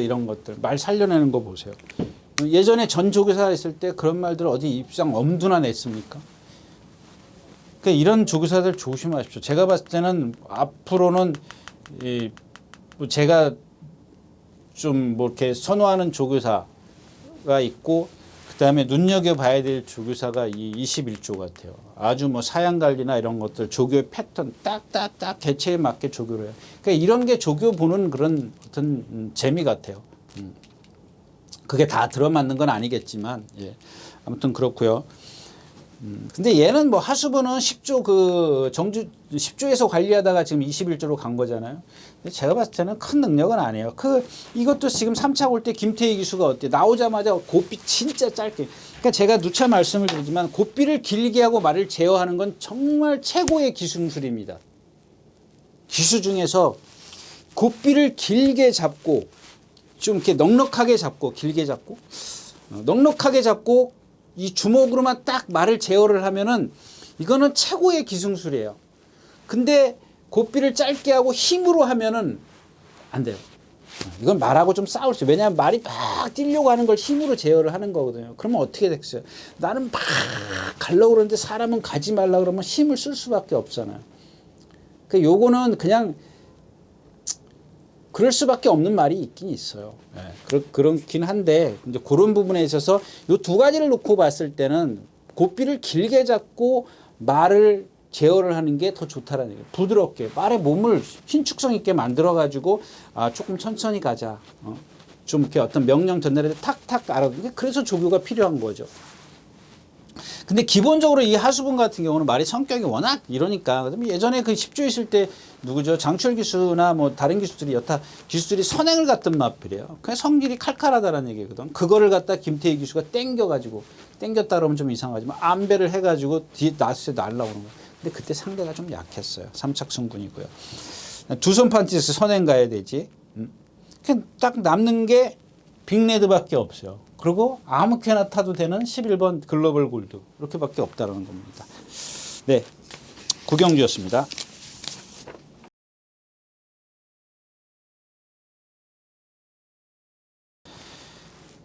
이런 것들 말 살려내는 거 보세요. 예전에 전 조교사 했을 때 그런 말들 어디 입상 엄두나 냈습니까? 그러니까 이런 조교사들 조심하십시오. 제가 봤을 때는 앞으로는 제가 좀 뭐 이렇게 선호하는 조교사가 있고, 그 다음에 눈여겨봐야 될 조교사가 이 21조 같아요. 아주 뭐 사양관리나 이런 것들, 조교의 패턴 딱딱딱 개체에 맞게 조교를 해요. 그러니까 이런 게 조교 보는 그런 어떤 재미 같아요. 그게 다 들어맞는 건 아니겠지만, 아무튼 그렇고요. 근데 얘는 뭐 하수부는 10조 정주 10조에서 관리하다가 지금 21조로 간 거잖아요. 근데 제가 봤을 때는 큰 능력은 아니에요. 이것도 지금 3차 올 때 김태희 기수가 어때? 나오자마자 고삐 진짜 짧게. 그러니까 제가 누차 말씀을 드리지만 고삐를 길게 하고 말을 제어하는 건 정말 최고의 기술입니다. 기수 중에서 고삐를 길게 잡고 좀 이렇게 넉넉하게 잡고 길게 잡고 넉넉하게 잡고 이 주먹으로만 딱 말을 제어를 하면은 이거는 최고의 기승술이에요. 근데 고삐를 짧게 하고 힘으로 하면은 안 돼요. 이건 말하고 좀 싸울 수 있어요. 왜냐하면 말이 막 뛰려고 하는 걸 힘으로 제어를 하는 거거든요. 그러면 어떻게 되겠어요? 나는 막 가려고 그러는데 사람은 가지 말라 그러면 힘을 쓸 수밖에 없잖아요. 요거는 그냥 그럴 수밖에 없는 말이 있긴 있어요. 그렇긴 한데 이제 그런 부분에 있어서 이 두 가지를 놓고 봤을 때는 고삐를 길게 잡고 말을 제어를 하는 게 더 좋다라는 얘기예요. 부드럽게 말의 몸을 신축성 있게 만들어 가지고 조금 천천히 가자. 좀 이렇게 어떤 명령 전달을 때 탁탁 알아듣는 그래서 조교가 필요한 거죠. 근데 기본적으로 이 하수분 같은 경우는 말이 성격이 워낙 이러니까 예전에 그 10조 있을 때 누구죠? 장철 기수나 뭐 다른 기수들이 여타 기수들이 선행을 갔던 마필이에요. 그냥 성질이 칼칼하다라는 얘기거든. 그거를 갖다 김태희 기수가 땡겼다 그러면 좀 이상하지만 안배를 해가지고 뒤에 낫에 날라오는 거예요. 근데 그때 상대가 좀 약했어요. 삼착승군이고요. 두 손판 찢어서 선행 가야 되지. 그냥 딱 남는 게 빅레드밖에 없어요. 그리고 아무렇게나 타도 되는 11번 글로벌 골드 이렇게밖에 없다는 겁니다. 네, 구경주였습니다.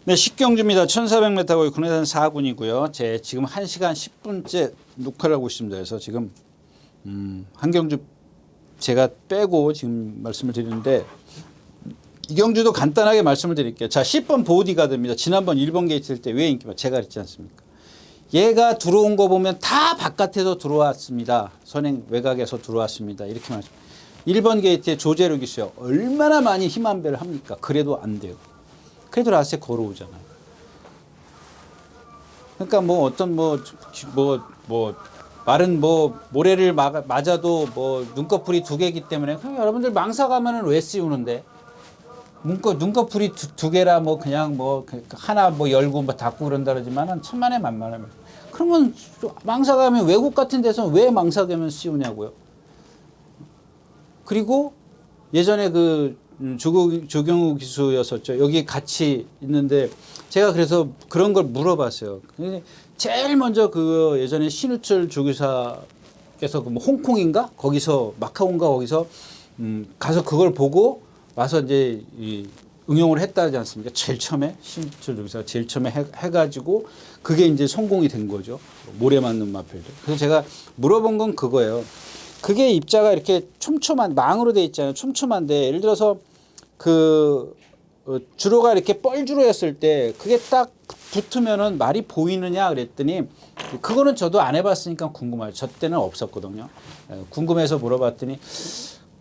네, 식경주입니다. 1400m 거의 군해산 4군이고요. 제 지금 1시간 10분째 녹화를 하고 있습니다. 그래서 지금 한경주 제가 빼고 지금 말씀을 드리는데 이경주도 간단하게 말씀을 드릴게요. 자, 10번 보디가드입니다. 지난번 1번 게이트 때 왜 인기가 제가 그랬지 않습니까? 얘가 들어온 거 보면 다 바깥에서 들어왔습니다. 선행 외곽에서 들어왔습니다. 이렇게 말씀. 1번 게이트에 조재력 있어요. 얼마나 많이 힘안배를 합니까? 그래도 안 돼요. 그래도 라스에 걸어오잖아요. 그러니까 뭐 어떤 말은 뭐 모래를 맞아도 뭐 눈꺼풀이 두 개이기 때문에 그럼 여러분들 망사 가면은 왜 씌우는데? 눈꺼풀이 두 개라 뭐 그냥 뭐 하나 뭐 열고 뭐 닫고 그런다 그러지만은 천만에 만만해. 그러면 망사 가면 외국 같은 데서는 왜 망사 가면 씌우냐고요. 그리고 예전에 그 조경우 기수였었죠. 여기 같이 있는데 제가 그래서 그런 걸 물어봤어요. 제일 먼저 그 예전에 신우철 조교사께서 그 뭐 홍콩인가 거기서 마카오인가 거기서 가서 그걸 보고 와서 이제 응용을 했다지 않습니까? 제일 처음에 신우철 조교사가 제일 처음에 해가지고 그게 이제 성공이 된 거죠. 모래 맞는 마필들. 그래서 제가 물어본 건 그거예요. 그게 입자가 이렇게 촘촘한 망으로 돼 있잖아요. 촘촘한데 예를 들어서 그 주로가 이렇게 뻘주로였을 때 그게 딱 붙으면은 말이 보이느냐 그랬더니 그거는 저도 안 해봤으니까 궁금해요. 저 때는 없었거든요. 궁금해서 물어봤더니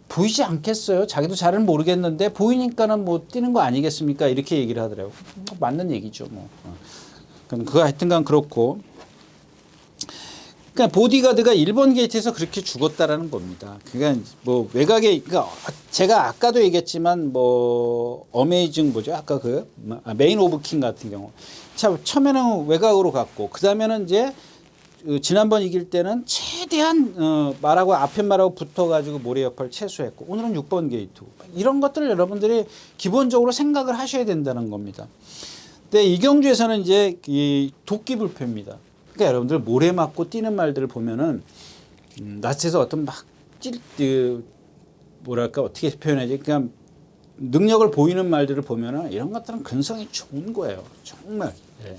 보이지 않겠어요. 자기도 잘은 모르겠는데 보이니까는 뭐 뛰는 거 아니겠습니까? 이렇게 얘기를 하더라고요. 맞는 얘기죠. 뭐. 그거 하여튼간 그렇고. 그러니까 보디가드가 1번 게이트에서 그렇게 죽었다라는 겁니다. 그러니까 뭐 외곽에 그러니까 제가 아까도 얘기했지만 뭐 어메이징 뭐죠? 아까 그 메인 오브 킹 같은 경우. 자, 처음에는 외곽으로 갔고 그다음에는 이제 지난번 이길 때는 최대한 말하고 앞에 말하고 붙어가지고 모래 여파를 최소했고 오늘은 6번 게이트. 이런 것들을 여러분들이 기본적으로 생각을 하셔야 된다는 겁니다. 근데 이경주에서는 이제 이 도끼불패입니다. 그러니까 여러분들 모래 맞고 뛰는 말들을 보면은 낯에서 어떤 뭐랄까 어떻게 표현하지? 그냥 능력을 보이는 말들을 보면은 이런 것들은 근성이 좋은 거예요. 정말. 네.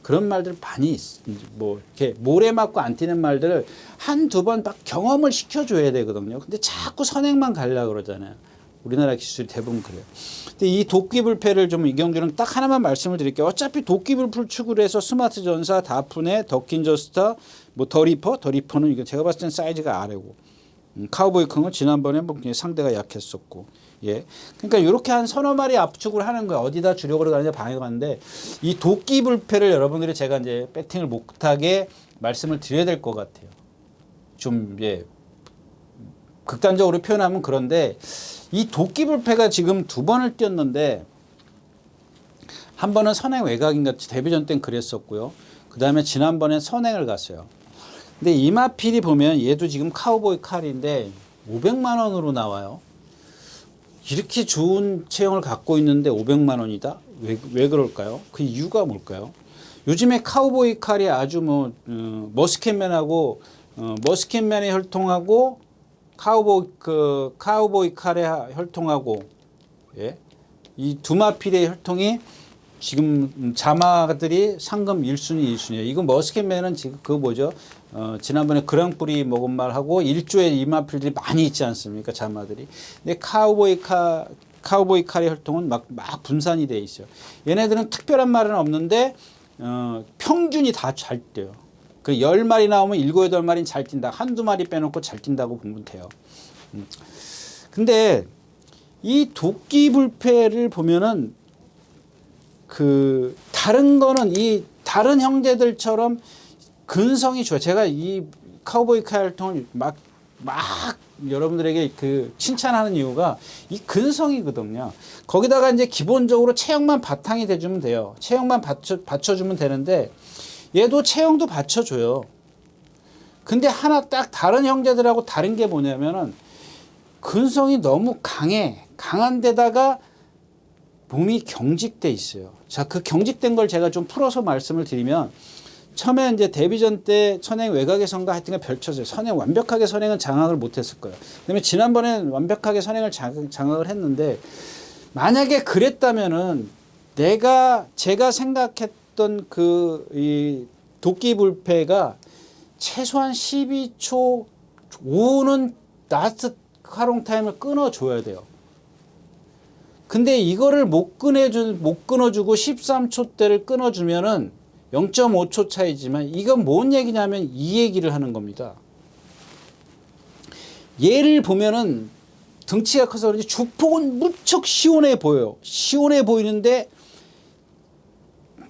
그런 말들 많이 뭐 이렇게 모래 맞고 안 뛰는 말들을 한두 번 막 경험을 시켜줘야 되거든요. 근데 자꾸 선행만 가려고 그러잖아요. 우리나라 기술이 대부분 그래요. 근데 이 도끼불패를 좀 이경주는 딱 하나만 말씀을 드릴게요. 어차피 도끼불패 축으로 해서 스마트 전사, 다프네, 더킨저스타, 뭐 더리퍼는 이거 제가 봤을 땐 사이즈가 아래고 카우보이 콩은 지난번에 뭐 상대가 약했었고 예. 그러니까 이렇게 한 서너 마리 압축을 하는 거예요. 어디다 주력으로 가느냐 방해가는데 이 도끼불패를 여러분들이 제가 이제 배팅을 못하게 말씀을 드려야 될 것 같아요. 좀 예. 극단적으로 표현하면 그런데 이 도끼불패가 지금 두 번을 뛰었는데 한 번은 선행 외곽인가 데뷔전 땐 그랬었고요. 그 다음에 지난번엔 선행을 갔어요. 근데 이마필이 보면 얘도 지금 카우보이 칼인데 500만 원으로 나와요. 이렇게 좋은 체형을 갖고 있는데 500만 원이다? 왜 그럴까요? 그 이유가 뭘까요? 요즘에 카우보이 칼이 아주 뭐 머스켓맨하고 머스켓맨의 혈통하고 카우보이 칼의 혈통하고 예? 이 두 마필의 혈통이 지금 자마들이 상금 1순위 2순위예요. 이거 머스켓맨은 지금 그거 뭐죠? 지난번에 그랑프리 먹은 말하고 1조의 이마필들이 많이 있지 않습니까? 자마들이. 근데 카우보이 카우보이 카리 혈통은 막 분산이 돼 있어요. 얘네들은 특별한 말은 없는데 평균이 다 잘 뛰어요. 그 10마리 나오면 7, 8마리는 잘 뛴다. 한두 마리 빼놓고 잘 뛴다고 보면 돼요. 근데 이 도끼불패를 보면은 그 다른 거는 이 다른 형제들처럼 근성이 좋아요. 제가 이 카우보이 카리 혈통을 막 여러분들에게 그 칭찬하는 이유가 이 근성이거든요. 거기다가 이제 기본적으로 체형만 바탕이 돼주면 돼요. 체형만 받쳐주면 되는데 얘도 체형도 받쳐줘요. 근데 하나 딱 다른 형제들하고 다른 게 뭐냐면은 근성이 너무 강한 데다가 몸이 경직돼 있어요. 자, 그 경직된 걸 제가 좀 풀어서 말씀을 드리면 처음에 이제 데뷔전 때 선행 외곽의 선과 하여튼 별쳤어요. 완벽하게 선행은 장악을 못했을 거예요. 그다음에 지난번에 완벽하게 선행을 장악을 했는데 만약에 그랬다면은 제가 생각했던 이 도끼 불패가 최소한 12초 5는 라스트 활용 타임을 끊어줘야 돼요. 근데 이거를 못 끊어주고 13초대를 끊어주면은 0.5초 차이지만 이건 뭔 얘기냐면 이 얘기를 하는 겁니다. 얘를 보면은 등치가 커서 그런지 주폭은 무척 시원해 보여요. 시원해 보이는데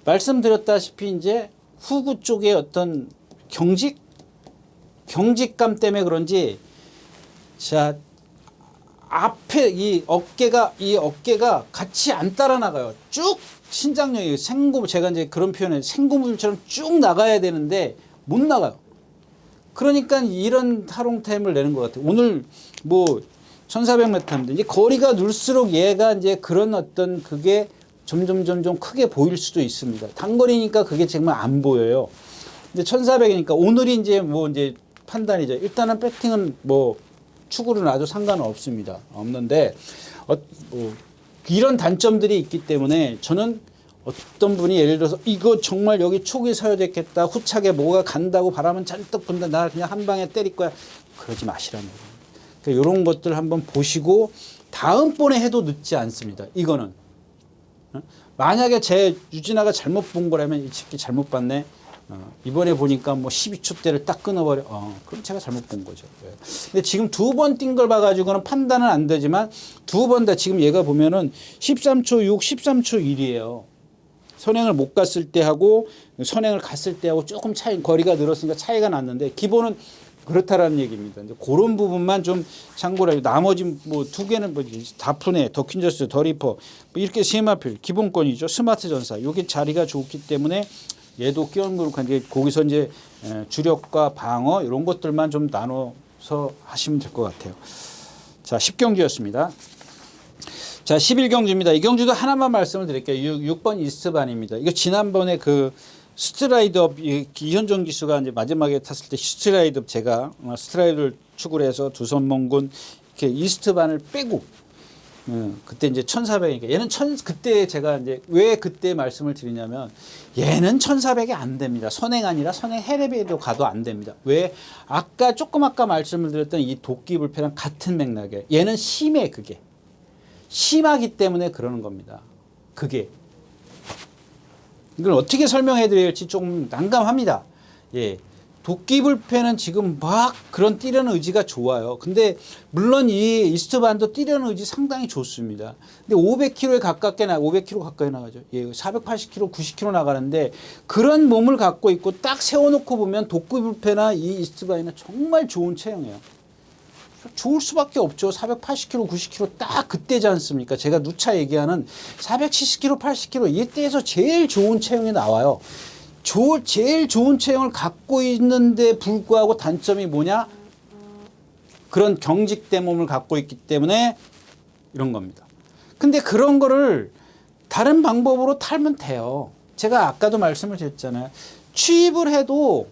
말씀드렸다시피 이제 후구 쪽에 어떤 경직감 때문에 그런지 자 앞에 이 어깨가 같이 안 따라 나가요. 쭉 신장력이 제가 이제 그런 표현을 생고무줄처럼 쭉 나가야 되는데 못 나가요. 그러니까 이런 하롱타임을 내는 것 같아요. 오늘 뭐 1400m인데 이제 거리가 늘수록 얘가 이제 그런 어떤 그게 점점 크게 보일 수도 있습니다. 단거리니까 그게 정말 안 보여요. 근데 1400이니까 오늘이 이제 뭐 이제 판단이죠. 일단은 배팅은 뭐 축구는 아주 상관은 없습니다. 없는데 뭐 이런 단점들이 있기 때문에 저는 어떤 분이 예를 들어서 이거 정말 여기 촉이 서야 됐겠다. 후착에 뭐가 간다고 바람은 잔뜩 분다. 나 그냥 한 방에 때릴 거야. 그러지 마시라는 거예요. 그러니까 이런 것들 한번 보시고 다음번에 해도 늦지 않습니다. 이거는. 만약에 유진아가 잘못 본 거라면 이 새끼 잘못 봤네. 이번에 보니까 뭐 12초대를 딱 끊어버려. 그럼 제가 잘못 본 거죠. 근데 지금 두 번 뛴 걸 봐가지고는 판단은 안 되지만 두 번 다 지금 얘가 보면은 13초 6, 13초 1이에요. 선행을 못 갔을 때 하고 선행을 갔을 때 하고 조금 거리가 늘었으니까 차이가 났는데 기본은 그렇다라는 얘기입니다. 이제 그런 부분만 좀 참고를 해요. 나머지 뭐 두 개는 뭐 다프네, 더퀸저스, 더리퍼 뭐 이렇게 세마필 기본권이죠. 스마트 전사. 요게 자리가 좋기 때문에 얘도 끼얹고 이제 거기서 이제 주력과 방어 이런 것들만 좀 나눠서 하시면 될 것 같아요. 자, 10경주였습니다. 자, 11경주입니다. 이 경주도 하나만 말씀을 드릴게요. 6번 이스트반입니다. 이거 지난번에 그 스트라이드업 이현정 기수가 이제 마지막에 탔을 때 스트라이드업 제가 스트라이드를 추구를 해서 두선 멍군 이렇게 이스트반을 빼고 그때 이제 1400이니까 얘는 그때 제가 이제 왜 그때 말씀을 드리냐면 얘는 1400이 안 됩니다. 선행 아니라 선행 해레비에도 가도 안 됩니다. 왜? 아까 말씀을 드렸던 이 도끼 불패랑 같은 맥락이에요. 얘는 심해 그게. 심하기 때문에 그러는 겁니다. 그게. 이걸 어떻게 설명해 드려야 할지 조금 난감합니다. 예. 도끼불패는 지금 막 그런 뛰려는 의지가 좋아요. 근데 물론 이 이스트반도 뛰려는 의지 상당히 좋습니다. 근데 500km 가까이 나가죠. 예, 480km, 90km 나가는데 그런 몸을 갖고 있고 딱 세워놓고 보면 도끼불패나 이 이스트반이나 정말 좋은 체형이에요. 좋을 수밖에 없죠. 480km, 90km 딱 그때지 않습니까? 제가 누차 얘기하는 470km, 80km 이때에서 제일 좋은 체형이 나와요. 제일 좋은 체형을 갖고 있는데 불구하고 단점이 뭐냐? 그런 경직된 몸을 갖고 있기 때문에 이런 겁니다. 근데 그런 거를 다른 방법으로 탈면 돼요. 제가 아까도 말씀을 드렸잖아요. 취입을 해도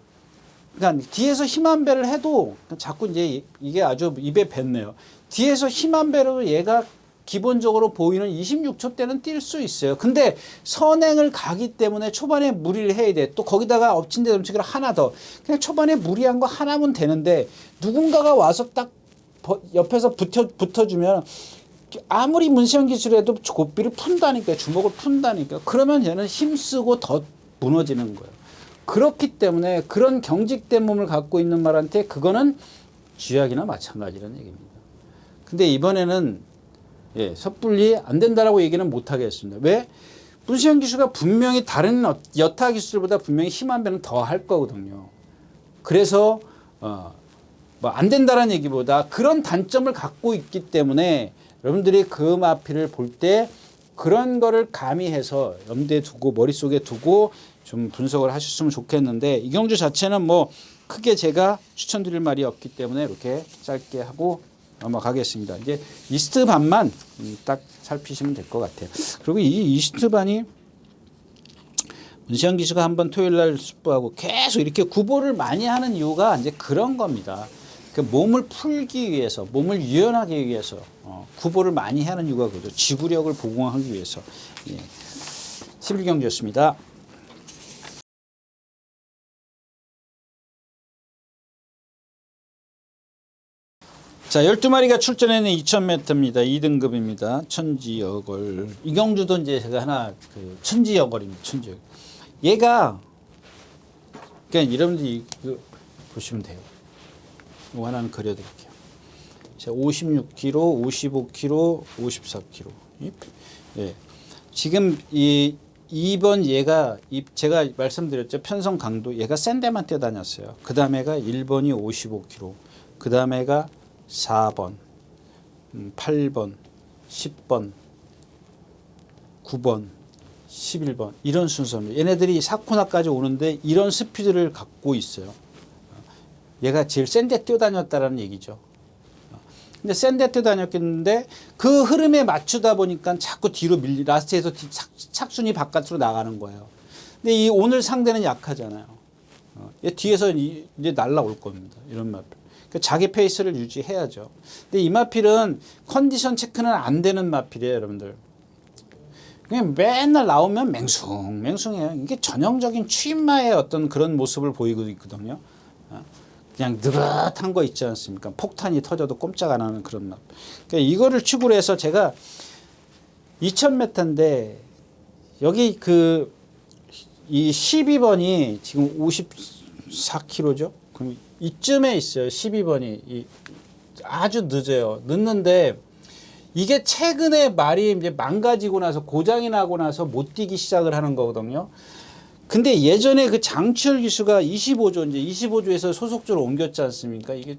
그러니까 뒤에서 힘 한 배를 해도 자꾸 이제 이게 아주 입에 뱉네요. 뒤에서 힘 한 배로 얘가 기본적으로 보이는 26초 때는 뛸 수 있어요. 근데 선행을 가기 때문에 초반에 무리를 해야 돼. 또 거기다가 엎친 데 덮치기를 하나 더. 그냥 초반에 무리한 거 하나면 되는데 누군가가 와서 딱 옆에서 붙어주면 아무리 문시영 기술해도 고삐를 푼다니까요. 주먹을 푼다니까요. 그러면 얘는 힘쓰고 더 무너지는 거예요. 그렇기 때문에 그런 경직된 몸을 갖고 있는 말한테 그거는 쥐약이나 마찬가지라는 얘기입니다. 근데 이번에는 섣불리 안 된다라고 얘기는 못 하겠습니다. 왜? 문시영 기수가 분명히 다른 여타 기술보다 분명히 힘한 배는 더 할 거거든요. 그래서 뭐 안 된다라는 얘기보다 그런 단점을 갖고 있기 때문에 여러분들이 그 마피를 볼 때 그런 거를 가미해서 염두에 두고 머릿속에 두고 좀 분석을 하셨으면 좋겠는데 이경주 자체는 뭐 크게 제가 추천드릴 말이 없기 때문에 이렇게 짧게 하고 넘어가겠습니다. 이제 이스트 반만 딱 살피시면 될 것 같아요. 그리고 이 이스트 반이 문시영 기수가 한번 토요일 날 숙부하고 계속 이렇게 구보를 많이 하는 이유가 이제 그런 겁니다. 그 몸을 풀기 위해서, 몸을 유연하게 위해서 구보를 많이 하는 이유가 그죠. 지구력을 보강하기 위해서. 11경주였습니다. 자, 12마리가 출전해낸 2000m입니다. 2등급입니다. 천지여걸. 이경주도 이제 제가 하나 천지여걸입니다. 천지여걸. 얘가 그러니까 여러분들이 보시면 돼요. 이거 하나는 그려드릴게요. 56kg, 55kg, 54kg. 예. 지금 2번 얘가 제가 말씀드렸죠. 편성 강도 얘가 센 데만 뛰어다녔어요. 그 다음에가 1번이 55kg. 그 다음에가 4번, 8번, 10번, 9번, 11번 이런 순서입니다. 얘네들이 4코너까지 오는데 이런 스피드를 갖고 있어요. 얘가 제일 센 데 뛰어다녔다라는 얘기죠. 근데 센 데 뛰어다녔겠는데 그 흐름에 맞추다 보니까 자꾸 뒤로 라스트에서 착순이 바깥으로 나가는 거예요. 근데 이 오늘 상대는 약하잖아요. 얘 뒤에서 이제 날라올 겁니다. 이런 마필. 그러니까 자기 페이스를 유지해야죠. 근데 이 마필은 컨디션 체크는 안 되는 마필이에요, 여러분들. 그냥 맨날 나오면 맹숭맹숭해요. 이게 전형적인 취임마의 어떤 그런 모습을 보이고 있거든요. 그냥 느긋한 거 있지 않습니까? 폭탄이 터져도 꼼짝 안 하는 그런 맛. 그러니까 이거를 축으로 해서 제가 2000m인데 여기 이 12번이 지금 54kg죠. 그럼 이쯤에 있어요. 12번이 아주 늦어요. 늦는데 이게 최근에 말이 이제 망가지고 나서 고장이 나고 나서 못 뛰기 시작을 하는 거거든요. 근데 예전에 그 장치열 기수가 25조 이제 25조에서 소속조로 옮겼지 않습니까? 이게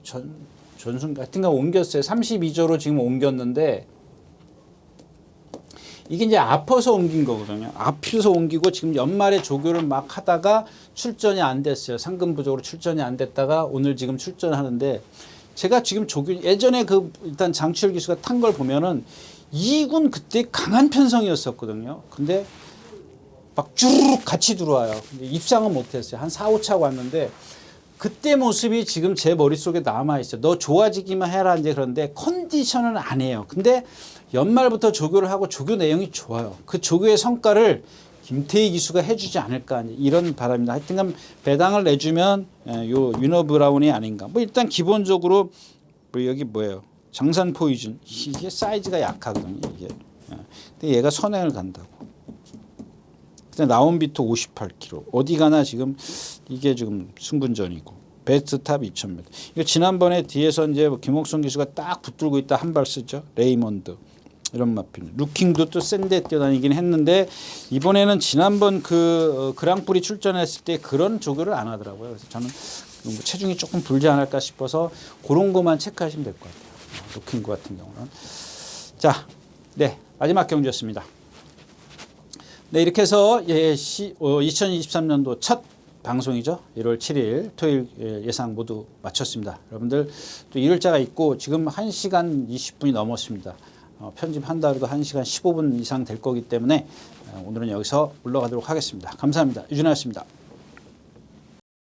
전순 같은가 옮겼어요. 32조로 지금 옮겼는데 이게 이제 아파서 옮긴 거거든요. 아파서 옮기고 지금 연말에 조교를 막 하다가 출전이 안 됐어요. 상금 부족으로 출전이 안 됐다가 오늘 지금 출전하는데 제가 지금 예전에 일단 장치열 기수가 탄 걸 보면은 2군 그때 강한 편성이었었거든요. 근데 막 쭈르륵 같이 들어와요. 입상은 못했어요. 한 4, 5차 왔는데 그때 모습이 지금 제 머릿속에 남아있어요. 너 좋아지기만 해라 이제 그런데 컨디션은 안 해요. 근데 연말부터 조교를 하고 조교 내용이 좋아요. 그 조교의 성과를 김태희 기수가 해주지 않을까 이런 바람입니다. 하여튼간 배당을 내주면 요 위너 브라운이 아닌가. 뭐 일단 기본적으로 뭐 여기 뭐예요? 장산 포이즌 이게 사이즈가 약하거든요. 이게. 근데 얘가 선행을 간다고. 나온비트 58kg. 어디 가나 지금 이게 지금 승분전이고 베스트 탑 2000m. 이거 지난번에 뒤에서 이제 김옥성 기수가 딱 붙들고 있다 한 발 쓰죠. 레이먼드 이런 마필. 루킹도 또 센데 뛰어다니긴 했는데 이번에는 지난번 그랑프리 출전했을 때 그런 조교를 안 하더라고요. 그래서 저는 체중이 조금 불지 않을까 싶어서 그런 것만 체크하시면 될 것 같아요. 루킹 같은 경우는. 자, 네 마지막 경주였습니다. 네, 이렇게 해서 2023년도 첫 방송이죠. 1월 7일 토요일 예상 모두 마쳤습니다. 여러분들 또 일요일자가 있고 지금 1시간 20분이 넘었습니다. 편집한다 해도 1시간 15분 이상 될 거기 때문에 오늘은 여기서 물러가도록 하겠습니다. 감사합니다. 유준하였습니다.